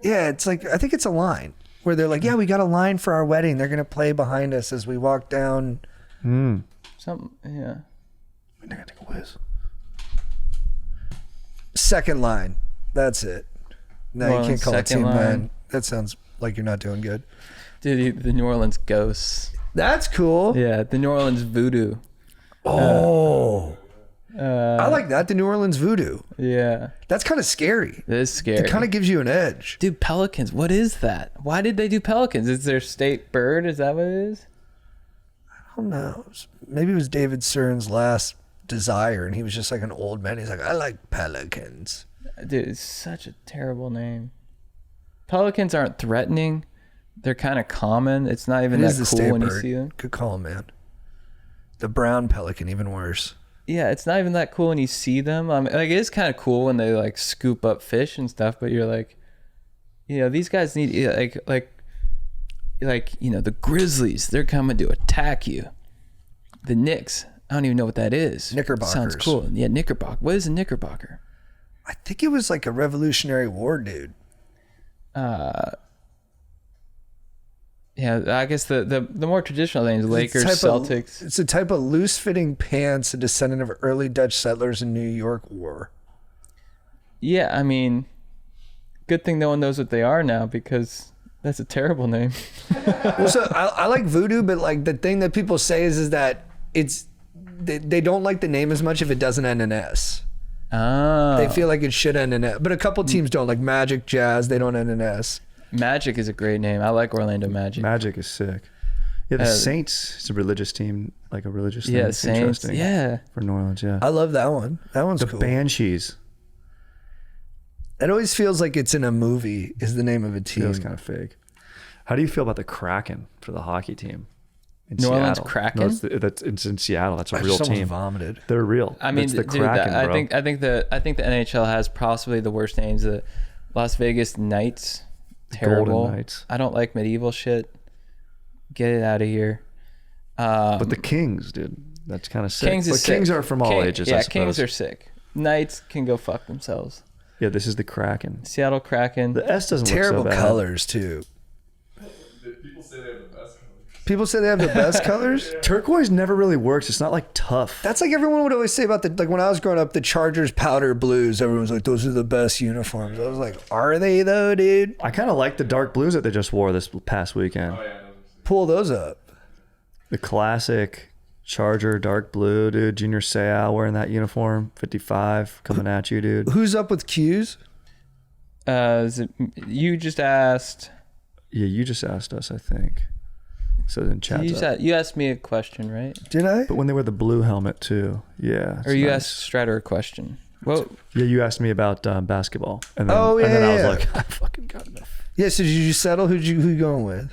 Yeah, it's like I think it's a line where they're like, yeah, we got a line for our wedding. They're gonna play behind us as we walk down. Something, yeah. I gotta take a whiz. Second line. That's it. No, Well, you can't call it second team line. man. That sounds like you're not doing good. Dude, the New Orleans Ghosts. That's cool. Yeah, the New Orleans Voodoo. Oh. I like that. The New Orleans Voodoo. Yeah. That's kind of scary. It is scary. It kind of gives you an edge. Dude, Pelicans. What is that? Why did they do Pelicans? Is their state bird? Is that what it is? I don't know. Maybe it was David Stern's last desire, and he was just like an old man. He's like, I like pelicans. Dude, it's such a terrible name. Pelicans aren't threatening. They're kind of common. It's not even It that is the cool state when you bird. see them. Good call, man. The brown pelican, even worse. Yeah, it's not even that cool when you see them. Like it is kind of cool when they like scoop up fish and stuff, but you're like, these guys need like the Grizzlies, they're coming to attack you. The Knicks, I don't even know what that is. Knickerbockers. Sounds cool. Yeah, Knickerbocker. What is a Knickerbocker? I think it was like a Revolutionary War dude. Yeah, I guess the more traditional names, Lakers, Celtics. It's a type of loose-fitting pants, a descendant of early Dutch settlers in New York wore. Yeah, I mean, good thing no one knows what they are now because that's a terrible name. Well, so I like voodoo, but like the thing that people say is that they don't like the name as much if it doesn't end in S. Oh. They feel like it should end in S. But a couple teams don't, like Magic, Jazz, they don't end in S. Magic is a great name. I like Orlando Magic. Magic is sick. Yeah, the Saints is a religious team, like a religious thing. Yeah, It's Saints. interesting. Yeah. For New Orleans, yeah. I love that one. That one's The cool. Banshees. It always feels like it's in a movie, is the name of a team. Feels kind of fake. How do you feel about the Kraken for the hockey team? In New Orleans Seattle? Kraken? No, it's in Seattle. That's a I real just almost team. vomited. They're real. I mean, it's the dude, Kraken, I bro. think the NHL has possibly the worst names. The Las Vegas Knights, terrible. Golden Knights. I don't like medieval shit. Get it out of here. But the Kings, dude, that's kind of sick. Kings is but Kings sick. are from all ages, Yeah, I suppose. Kings are sick. Knights can go fuck themselves. Yeah, this is the Kraken. Seattle Kraken. The S doesn't Terrible look so bad. colors, too. People say they have the best colors. People say they have the best colors? Turquoise never really works. It's not like tough. That's like everyone would always say about like when I was growing up, the Chargers powder blues. Everyone's like, those are the best uniforms. I was like, are they though, dude? I kind of like the dark blues that they just wore this past weekend. Oh yeah, Pull those up. The classic Charger dark blue, dude. Junior Seau wearing that uniform, 55, coming at you, dude. Who's up with Q's? You just asked. Yeah, you just asked us, I think. So then chat. You asked me a question, right? Did I? But when they wear the blue helmet too, yeah. Or you asked Strider a question. Well, Yeah, you asked me about basketball, and then, Oh, and then yeah, I was yeah. like, I fucking got enough. Yeah, so did you settle? Who you going with?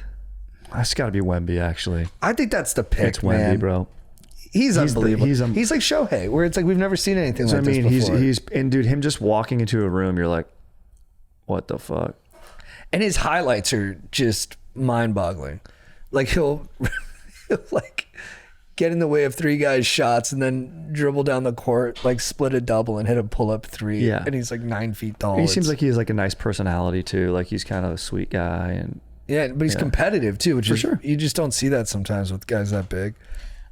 That's got to be Wemby, actually. I think that's the pick, It's Wemby, man. bro. He's unbelievable. he's he's like Shohei, where it's like we've never seen anything So like I mean, this before. he's and dude, him just walking into a room, you're like, what the fuck? And his highlights are just mind-boggling. Like he'll like get in the way of three guys' shots and then dribble down the court, like split a double and hit a pull-up three. Yeah. And he's like 9 feet tall. And he seems like he has like a nice personality too. Like he's kind of a sweet guy, and yeah, but he's competitive too, which For is sure. you just don't see that sometimes with guys that big.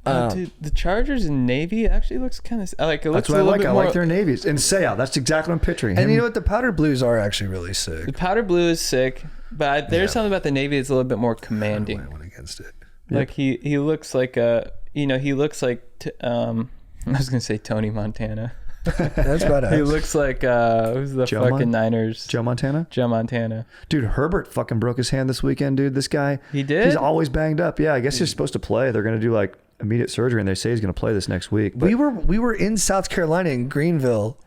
dude, the Chargers and Navy actually looks kind of like it looks that's what a I little like. bit I more. like their navies and Seau. That's exactly what I'm picturing. And Him, you know what? The powder blues are actually really sick. The powder blue is sick, but there's something about the Navy that's a little bit more commanding. I went against it. Like he looks like he looks like I was gonna say Tony Montana. That's badass. He looks like who's the Joe fucking Niners? Joe Montana. Joe Montana. Dude, Herbert fucking broke his hand this weekend, dude. This guy. He did? He's always banged up. Yeah, I guess he's supposed to play. They're gonna do like immediate surgery, and they say he's gonna play this next week. But we were in South Carolina in Greenville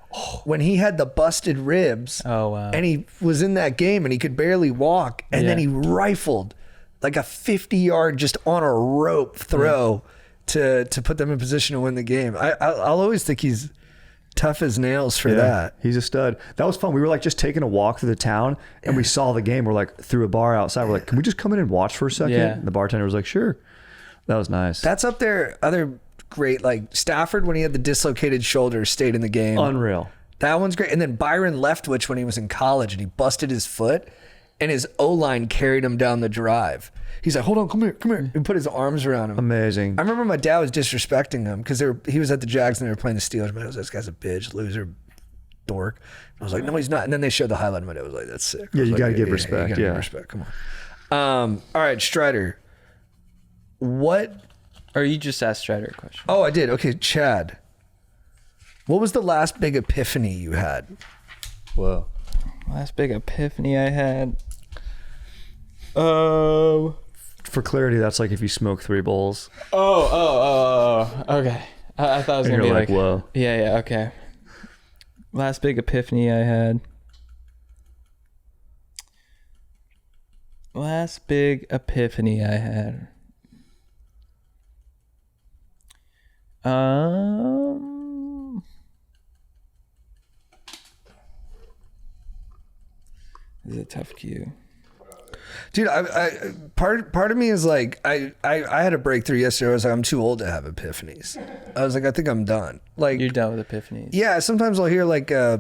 when he had the busted ribs. Oh wow. And he was in that game and he could barely walk. And then Yeah. he rifled like a 50-yard just on a rope throw to put them in position to win the game. I'll always think he's tough as nails for that. He's a stud. That was fun. We were like just taking a walk through the town, and we saw the game. We're like through a bar outside. We're like, can we just come in and watch for a second? Yeah. And the bartender was like, sure. That was nice. That's up there. Other great, like Stafford when he had the dislocated shoulder stayed in the game. Unreal. That one's great. And then Byron Leftwich when he was in college and he busted his foot and his O-line carried him down the drive. He's like, hold on, come here. And put his arms around him. Amazing. I remember my dad was disrespecting him because he was at the Jags and they were playing the Steelers. Man, I was like, this guy's a bitch, loser, dork. And I was like, no, he's not. And then they showed the highlight of my dad. I was like, that's sick. Yeah, I was you like, gotta give respect, You gotta yeah. give respect. Come on. All right, Strider. What? Or you just asked Strider a question. Oh, I did. Okay, Chad. What was the last big epiphany you had? Whoa. Last big epiphany I had. Oh. For clarity, that's like if you smoke 3 bowls. Oh. Okay. I thought it was And gonna be you're like, like, whoa. Yeah. Okay. Last big epiphany I had. Last big epiphany I had. a tough cue. Dude, part of me is like, I had a breakthrough yesterday. I was like, I'm too old to have epiphanies. I was like, I think I'm done. Like, You're done with epiphanies. yeah, sometimes I'll hear like I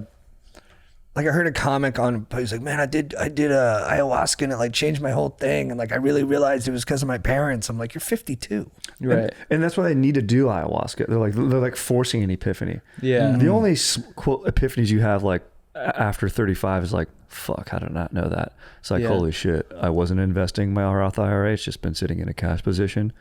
heard a comic on, he's like, man, I did ayahuasca and it like changed my whole thing. And like, I really realized it was because of my parents. I'm like, you're 52. Right. And that's why they need to do ayahuasca. They're like forcing an epiphany. Yeah. The only quote epiphanies you have like after 35 is like, fuck, I did not know that. It's like, Yeah. holy shit, I wasn't investing my Roth IRA. It's just been sitting in a cash position.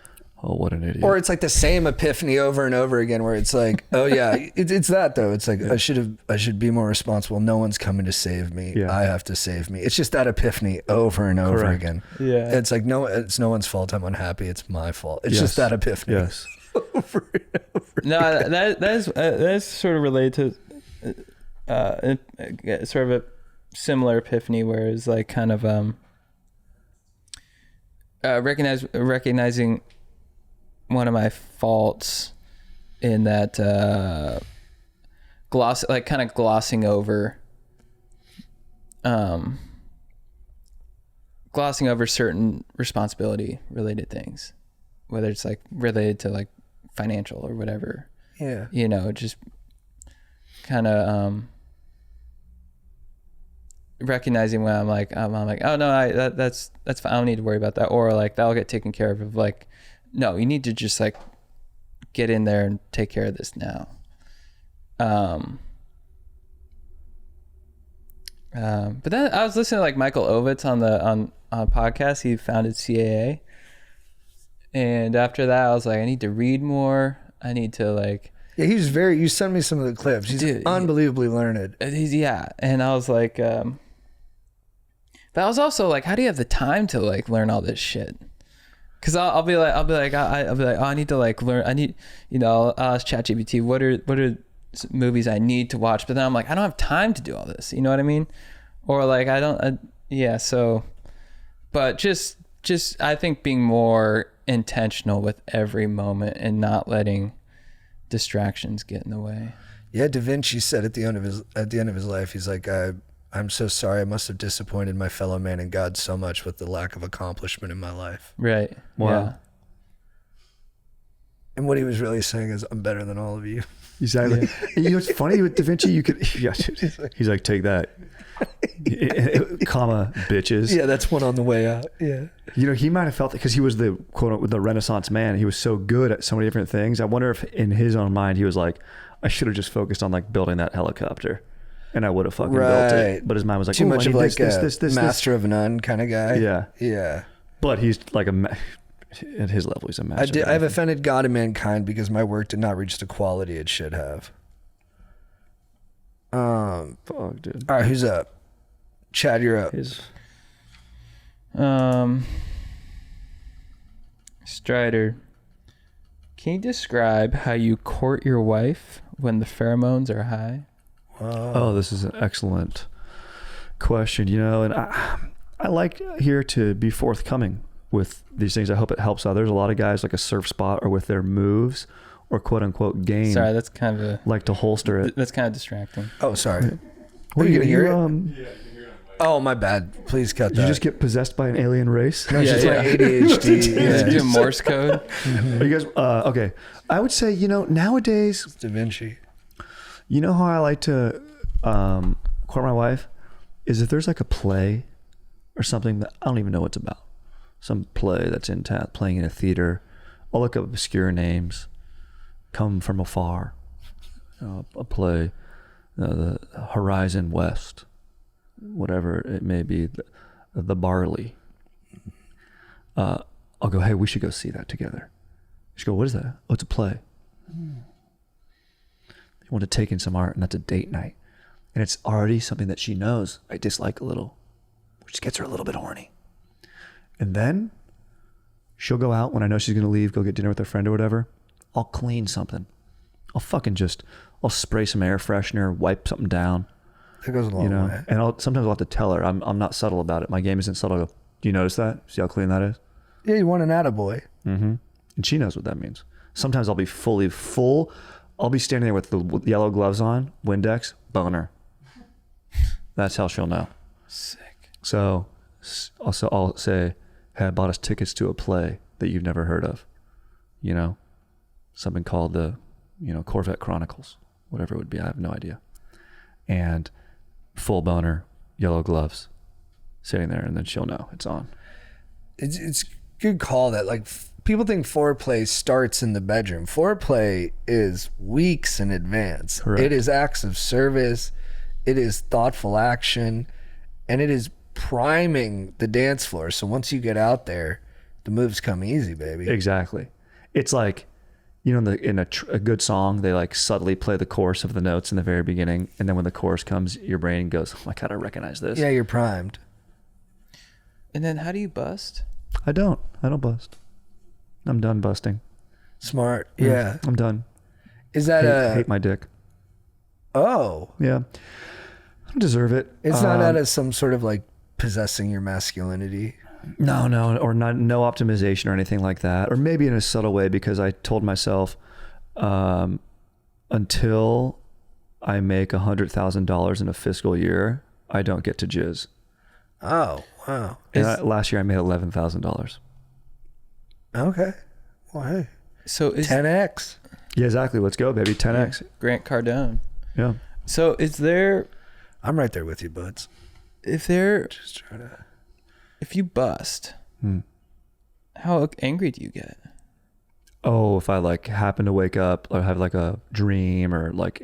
Oh, what an idiot. Or it's like the same epiphany over and over again where it's like, oh yeah, it's that though. It's like, I should be more responsible. No one's coming to save me. Yeah. I have to save me. It's just that epiphany over and over Correct. again. Yeah. It's like, it's no one's fault. I'm unhappy. It's my fault. It's Yes. just that epiphany. Yes. Over and over. No, that is sort of related to sort of a similar epiphany where it's like kind of recognizing one of my faults in that glossing over certain responsibility related things, whether it's like related to like financial or whatever. Yeah. You know, just kind of recognizing when I'm like, oh no, that's fine. I don't need to worry about that, or like that'll get taken care of. Like, no, you need to just like get in there and take care of this now. But then I was listening to like Michael Ovitz on a podcast. He founded CAA, and after that, I was like, I need to read more. I need to like. Yeah, he's you sent me some of the clips. He's unbelievably learned. And I was like, but I was also like, how do you have the time to like learn all this shit? Cause I'll be like, oh, I need to like learn. I need, I'll ask ChatGPT, what are movies I need to watch? But then I'm like, I don't have time to do all this. You know what I mean? Or like, so, but just I think being more intentional with every moment and not letting distractions get in the way. Yeah, Da Vinci said at the end of his life, he's like, I'm so sorry. I must have disappointed my fellow man and God so much with the lack of accomplishment in my life. Right. Wow. Yeah. And what he was really saying is, I'm better than all of you. Exactly. Yeah. And you know what's funny with Da Vinci? He's like, take that, comma, bitches. Yeah, that's one on the way out. Yeah. He might have felt it because he was the quote unquote the Renaissance man. He was so good at so many different things. I wonder if in his own mind he was like, I should have just focused on like building that helicopter, and I would have fucking built it. But his mind was like, too much of like this, master of none kind of guy. Yeah. Yeah. But he's like at his level, he's a master. I've offended God and mankind because my work did not reach the quality it should have. Fuck, dude. All right, who's up? Chad, you're up. Strider, can you describe how you court your wife when the pheromones are high? Oh, this is an excellent question. And I like here to be forthcoming with these things. I hope it helps others. A lot of guys like a surf spot or with their moves or quote unquote game. Sorry, that's kind of like to holster it. That's kind of distracting. Oh, sorry. What are you gonna hear it? Yeah, you can hear it. Oh, my bad. Please cut that. Did you just get possessed by an alien race? No, it's just my ADHD. Yeah. Yeah. Do Morse code. Are you guys okay? I would say nowadays, It's Da Vinci. you know how I like to court my wife is if there's like a play or something that I don't even know what it's about. Some play that's in town, playing in a theater. I'll look up obscure names. Come from afar. A play, the Horizon West, whatever it may be, the Barley. I'll go, hey, we should go see that together. She go, what is that? Oh, it's a play. You want to take in some art, and that's a date night. And it's already something that she knows I dislike a little, which gets her a little bit horny. And then she'll go out when I know she's going to leave, go get dinner with her friend or whatever. I'll clean something. I'll spray some air freshener, wipe something down. That goes a long way. And sometimes I'll have to tell her. I'm not subtle about it. My game isn't subtle. I'll go, do you notice that? See how clean that is? Yeah, you want an attaboy. Mm-hmm. And she knows what that means. Sometimes I'll be fully full. I'll be standing there with the yellow gloves on, Windex, boner. That's how she'll know. Sick. So also I'll say, hey, I bought us tickets to a play that you've never heard of, you know, something called the, you know, Corvette Chronicles, whatever it would be. I have no idea. And full boner, yellow gloves, sitting there, and then she'll know it's on. It's good call that like people think foreplay starts in the bedroom. Foreplay is weeks in advance. Correct. It is acts of service. It is thoughtful action, and it is priming the dance floor. So once you get out there, the moves come easy, baby. Exactly. It's like, you know, in a good song, they like subtly play the chorus of the notes in the very beginning, and then when the chorus comes, your brain goes, "Oh my God, I recognize this." Yeah, you're primed. And then how do you bust? I don't bust. I'm done busting. Smart. Yeah. I'm done. Is that hate my dick. Oh. Yeah. I don't deserve it. It's not out of some sort of like possessing your masculinity. No, or no optimization or anything like that. Or maybe in a subtle way, because I told myself, until I make $100,000 in a fiscal year, I don't get to jizz. Oh, wow. And last year I made $11,000. Okay. Well, hey. So is 10x. Yeah, exactly. Let's go, baby. 10x. Grant Cardone. Yeah. So is there, I'm right there with you, buds. if there, Just try to. if you bust, how angry do you get? Oh, if I like happen to wake up or have like a dream, or like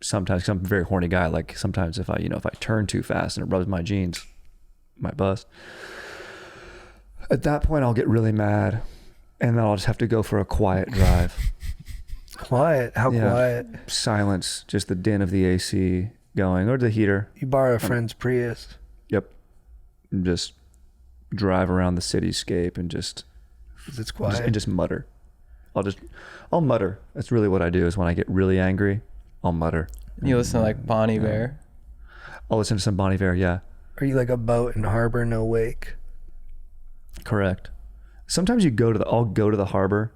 sometimes, 'cause I'm a very horny guy, like sometimes if I turn too fast and it rubs my jeans, might bust. At that point, I'll get really mad, and then I'll just have to go for a quiet drive. Quiet. How Yeah. quiet? Silence, just the din of the AC going, or the heater. You borrow a friend's Prius. Yep. And just drive around the cityscape and just It's quiet. and just mutter. I'll mutter. That's really what I do, is when I get really angry, I'll mutter. You listen to like Bon Iver. I'll listen to some Bon Iver. Yeah, Are you like a boat in harbor, no wake? correct. Sometimes I'll go to the harbor,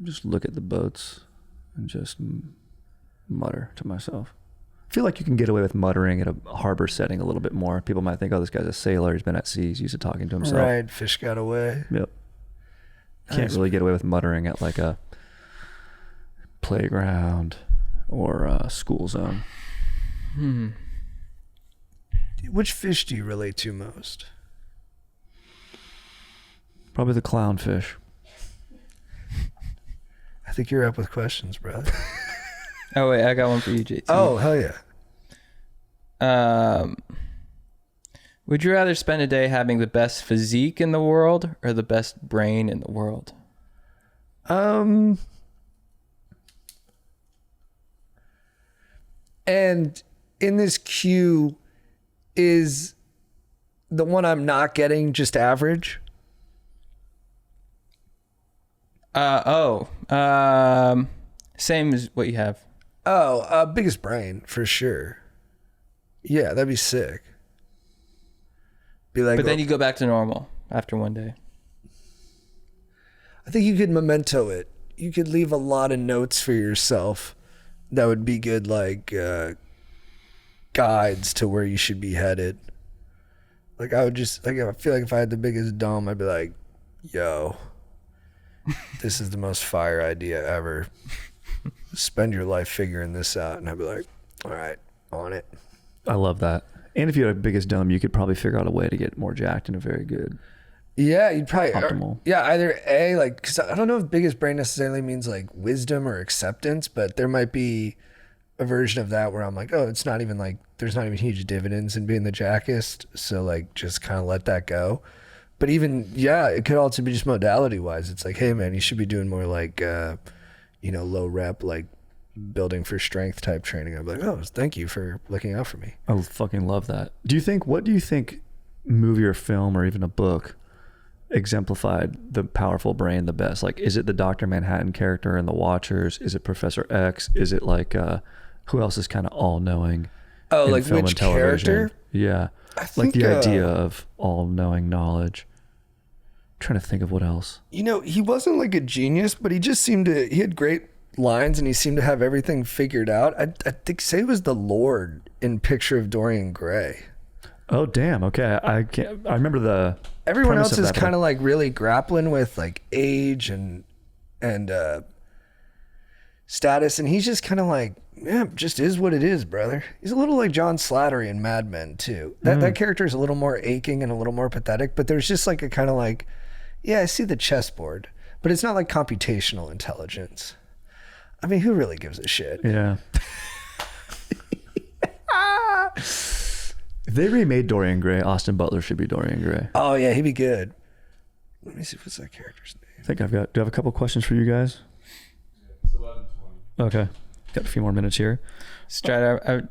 just look at the boats and just mutter to myself. I feel like you can get away with muttering at a harbor setting a little bit more. People might think, oh, this guy's a sailor. He's been at sea. He's used to talking to himself. Right. Fish got away. Yep. Can't really get away with muttering at like a playground or a school zone. Which fish do you relate to most? Probably the clownfish. I think you're up with questions, brother. Oh wait, I got one for you, JT. Oh, hell yeah. Would you rather spend a day having the best physique in the world or the best brain in the world? And in this queue, is the one I'm not getting just average? Same as what you have. Oh, biggest brain for sure. Yeah, that'd be sick. Be like, But then you go back to normal after one day. I think you could memento it. You could leave a lot of notes for yourself that would be good, like guides to where you should be headed. Like I feel like if I had the biggest dome, I'd be like, yo, this is the most fire idea ever. Spend your life figuring this out. And I'd be like, all right, on it. I love that. And if you had a biggest dome, you could probably figure out a way to get more jacked in a very good. Yeah, you'd probably Optimal. Yeah, either A, like, because I don't know if biggest brain necessarily means like wisdom or acceptance, but there might be a version of that where I'm like, oh, it's not even like there's not even huge dividends in being the jackest, so like just kind of let that go. But even it could also be just modality wise. It's like, hey man, you should be doing more like low rep, like building for strength type training. I'm like, oh, thank you for looking out for me. I fucking love that. What do you think movie or film or even a book exemplified the powerful brain the best? Like, is it the Dr. Manhattan character in The Watchers? Is it Professor X? Is it like who else is kind of all-knowing? Oh, in like film which and television? character? Yeah, I like think, the idea of all-knowing knowledge. I'm trying to think of what else. He wasn't like a genius, but he had great lines and he seemed to have everything figured out. I think say it was the Lord in Picture of Dorian Gray. Oh damn. Okay, I can't. I remember the. Everyone premise else of is that, kind of like really grappling with like age and status, and he's just kind of like, yeah, just is what it is, brother. He's a little like John Slattery in Mad Men too. That character is a little more aching and a little more pathetic, but there's just like a kind of like, yeah, I see the chessboard, but it's not like computational intelligence. I mean, who really gives a shit? Yeah. If they remade Dorian Gray, Austin Butler should be Dorian Gray. Oh yeah, he'd be good. Let me see, what's that character's name? I think do I have a couple questions for you guys? It's 11:20. Okay. Got a few more minutes here. Strider, I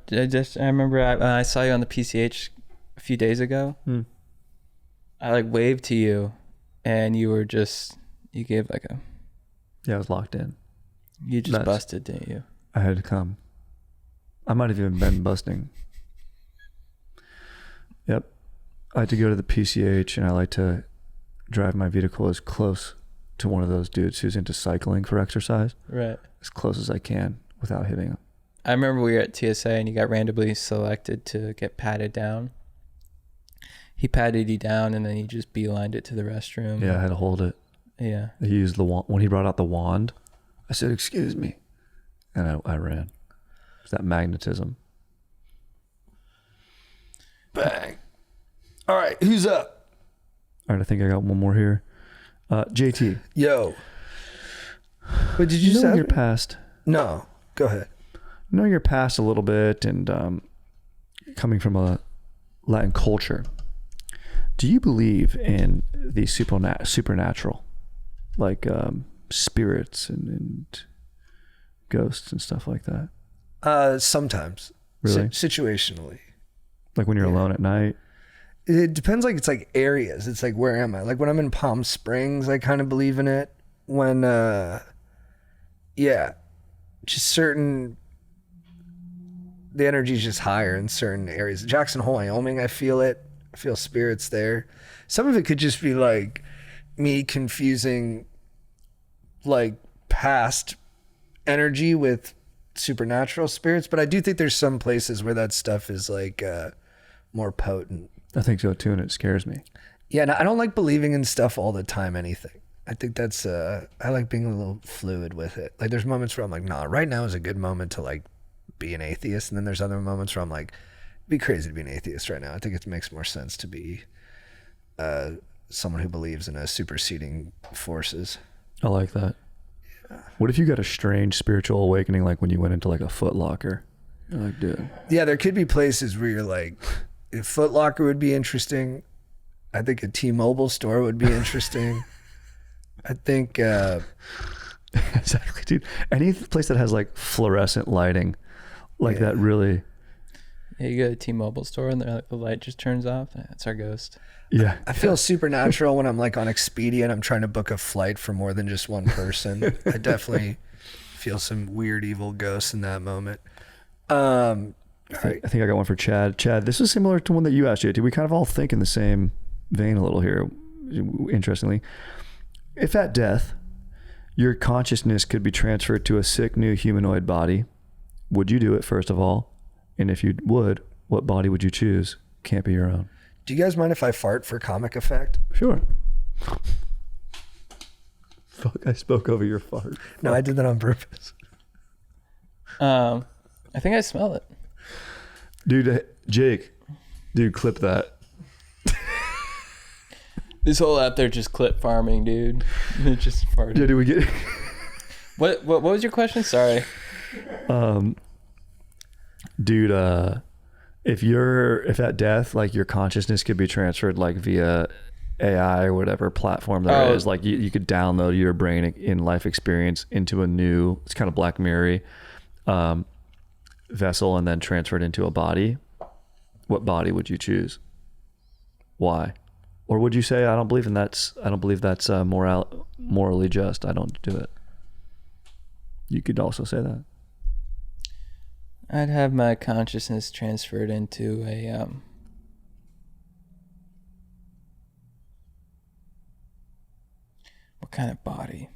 remember I saw you on the PCH a few days ago. I like waved to you, and you gave like a. Yeah, I was locked in. You just busted, didn't you? I had to come. I might have even been busting. Yep. I had to go to the PCH, and I like to drive my vehicle as close to one of those dudes who's into cycling for exercise. Right. As close as I can without hitting him. I remember we were at TSA and you got randomly selected to get patted down. He patted you down and then he just beelined it to the restroom. Yeah, I had to hold it. Yeah. He used the wand. When he brought out the wand, I said, "Excuse me." And I ran. It's that magnetism. Bang. All right, who's up? All right, I think I got one more here. JT. Yo. But did you know say your past? No. Go ahead. Know your past a little bit, and coming from a Latin culture, do you believe in the supernatural, like spirits and ghosts and stuff like that? Sometimes. Really? Situationally. Like when you're alone at night? It depends. Like, it's like areas. It's like, where am I? Like when I'm in Palm Springs, I kind of believe in it. When, just certain, the energy's just higher in certain areas. Jackson Hole, Wyoming, I feel it. I feel spirits there. Some of it could just be like me confusing like past energy with supernatural spirits, but I do think there's some places where that stuff is like more potent. I think so too, and it scares me. Yeah, and I don't like believing in stuff all the time, anything. I think that's, I like being a little fluid with it. Like there's moments where I'm like, nah, right now is a good moment to like be an atheist. And then there's other moments where I'm like, it'd be crazy to be an atheist right now. I think it makes more sense to be someone who believes in a superseding forces. I like that. Yeah. What if you got a strange spiritual awakening, like when you went into like a Foot Locker? You're like, dude. Yeah, there could be places where you're like, if Foot Locker would be interesting. I think a T-Mobile store would be interesting. I think exactly, dude. Any place that has like fluorescent lighting, like that, really. Yeah, you go to a T-Mobile store and the light just turns off. That's our ghost. Yeah, I feel supernatural when I'm like on Expedia and I'm trying to book a flight for more than just one person. I definitely feel some weird evil ghosts in that moment. I think I got one for Chad. Chad, this is similar to one that you asked, JT. We kind of all think in the same vein a little here, interestingly. If at death, your consciousness could be transferred to a sick new humanoid body, would you do it, first of all? And if you would, what body would you choose? Can't be your own. Do you guys mind if I fart for comic effect? Sure. Fuck, I spoke over your fart. No, I did that on purpose. I think I smell it. Dude, Jake, clip that. This whole app there just clip farming, dude. It just farted. Yeah, did we get... What was your question? Sorry. Dude, if at death, like your consciousness could be transferred like via AI or whatever platform there is, like you could download your brain in life experience into a new, it's kind of Black Mirror vessel and then transfer it into a body, what body would you choose? Why? Or would you say, I don't believe that's morally just, I don't do it? You could also say that. I'd have my consciousness transferred into a what kind of body?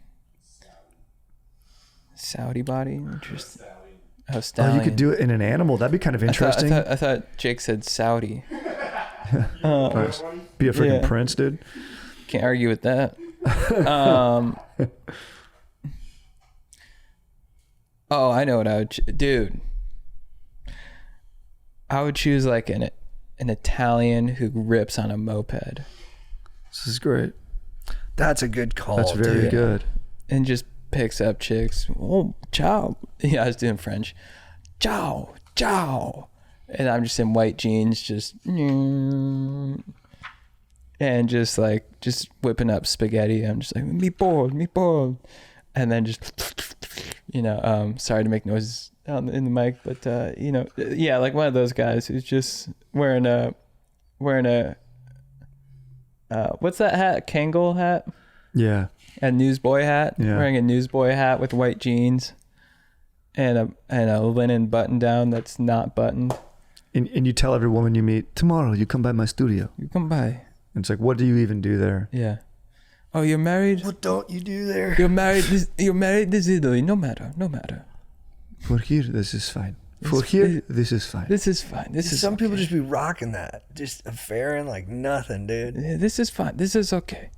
Saudi body? Interesting. Oh, stallion. Oh, you could do it in an animal. That'd be kind of interesting. I thought Jake said Saudi. Nice. Be a freaking Yeah. prince, dude. Can't argue with that. Oh, I know what I would dude. I would choose like an Italian who rips on a moped This is great. That's a good call. That's very dude. good. and just picks up chicks. Oh, ciao. Yeah, I was doing French. Ciao, ciao. And I'm just in white jeans, just and just whipping up spaghetti. I'm just like meatball, and then just sorry to make noises in the mic, but yeah, like one of those guys who's just wearing a what's that hat? Kangol hat? Yeah. A newsboy hat. Yeah. Wearing a newsboy hat with white jeans and a linen button down that's not buttoned. And you tell every woman you meet, tomorrow you come by my studio. You come by. And it's like, what do you even do there? Yeah. Oh, you're married? What don't you do there? You're married this Italy. No matter. For here, this is fine. For here, this is fine. This is fine. This is Some people okay. just be rocking that. Just affair and like nothing, dude. Yeah, this is fine. This is okay.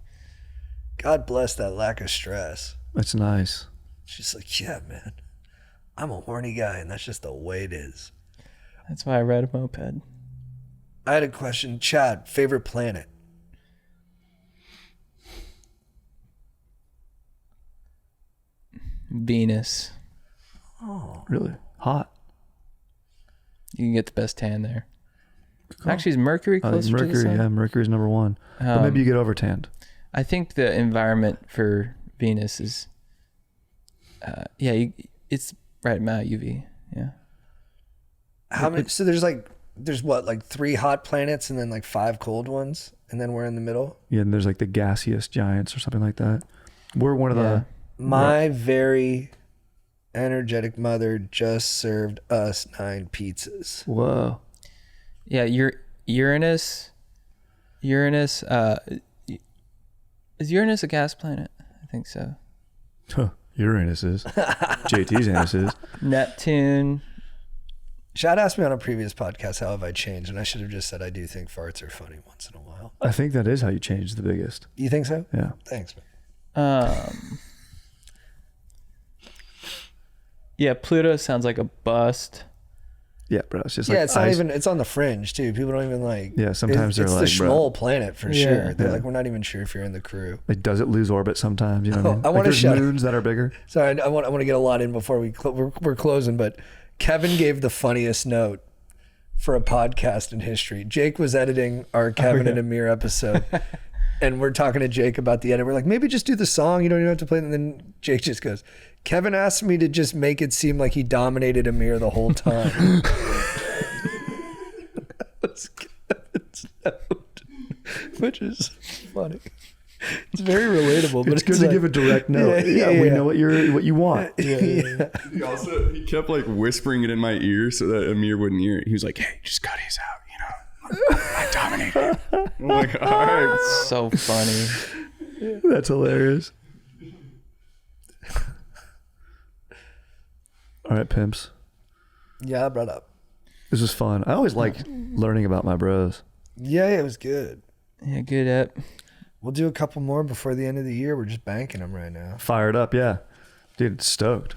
God bless that lack of stress. That's nice. She's like, yeah, man. I'm a horny guy and that's just the way it is. That's why I ride a moped. I had a question. Chad, favorite planet? Venus. Oh. Really hot. You can get the best tan there. Actually, is Mercury closer to the Mercury, sun? yeah, Mercury's number one. But maybe you get over tanned. I think the environment for Venus is, it's right amount of UV. Yeah. How many? So there's what, like 3 hot planets and then like 5 cold ones, and then we're in the middle. Yeah, and there's like the gaseous giants or something like that. We're one of Yeah. My very energetic mother just served us 9 pizzas. Whoa. Yeah, Uranus. Is Uranus a gas planet? I think so. Uranus is. JT's anus is. Neptune. Chad asked me on a previous podcast how have I changed, and I should have just said I do think farts are funny once in a while. I think that is how you change the biggest. You think so? Yeah. Thanks, man. Yeah, Pluto sounds like a bust. Yeah, bro. It's just Yeah, like it's not ice. even. It's on the fringe too. People don't even like. Yeah, sometimes they're it's like, the bro. schmoll planet for Yeah. sure. They're Yeah. like, we're not even sure if you're in the crew. Like, does it lose orbit sometimes? You know what I mean? I Like, wanna there's shout- moons that are bigger. Sorry, I want to get a lot in before we're closing. But Kevin gave the funniest note for a podcast in history. Jake was editing our Kevin and Amir episode. And we're talking to Jake about the edit. We're like, maybe just do the song. You don't even have to play it. And then Jake just goes, Kevin asked me to just make it seem like he dominated Amir the whole time. That was Kevin's note, which is funny. It's very relatable. But It's good to like- give a direct note. Yeah, we know what you want. Yeah. He kept like whispering it in my ear so that Amir wouldn't hear it. He was like, "Hey, just cut his out, I dominate him." I'm like, all right. It's so funny. That's hilarious. All right, pimps. Yeah, I brought up. This was fun. I always like learning about my bros. Yeah, it was good. Yeah, good up. We'll do a couple more before the end of the year. We're just banking them right now. Fired up, yeah. Dude, stoked.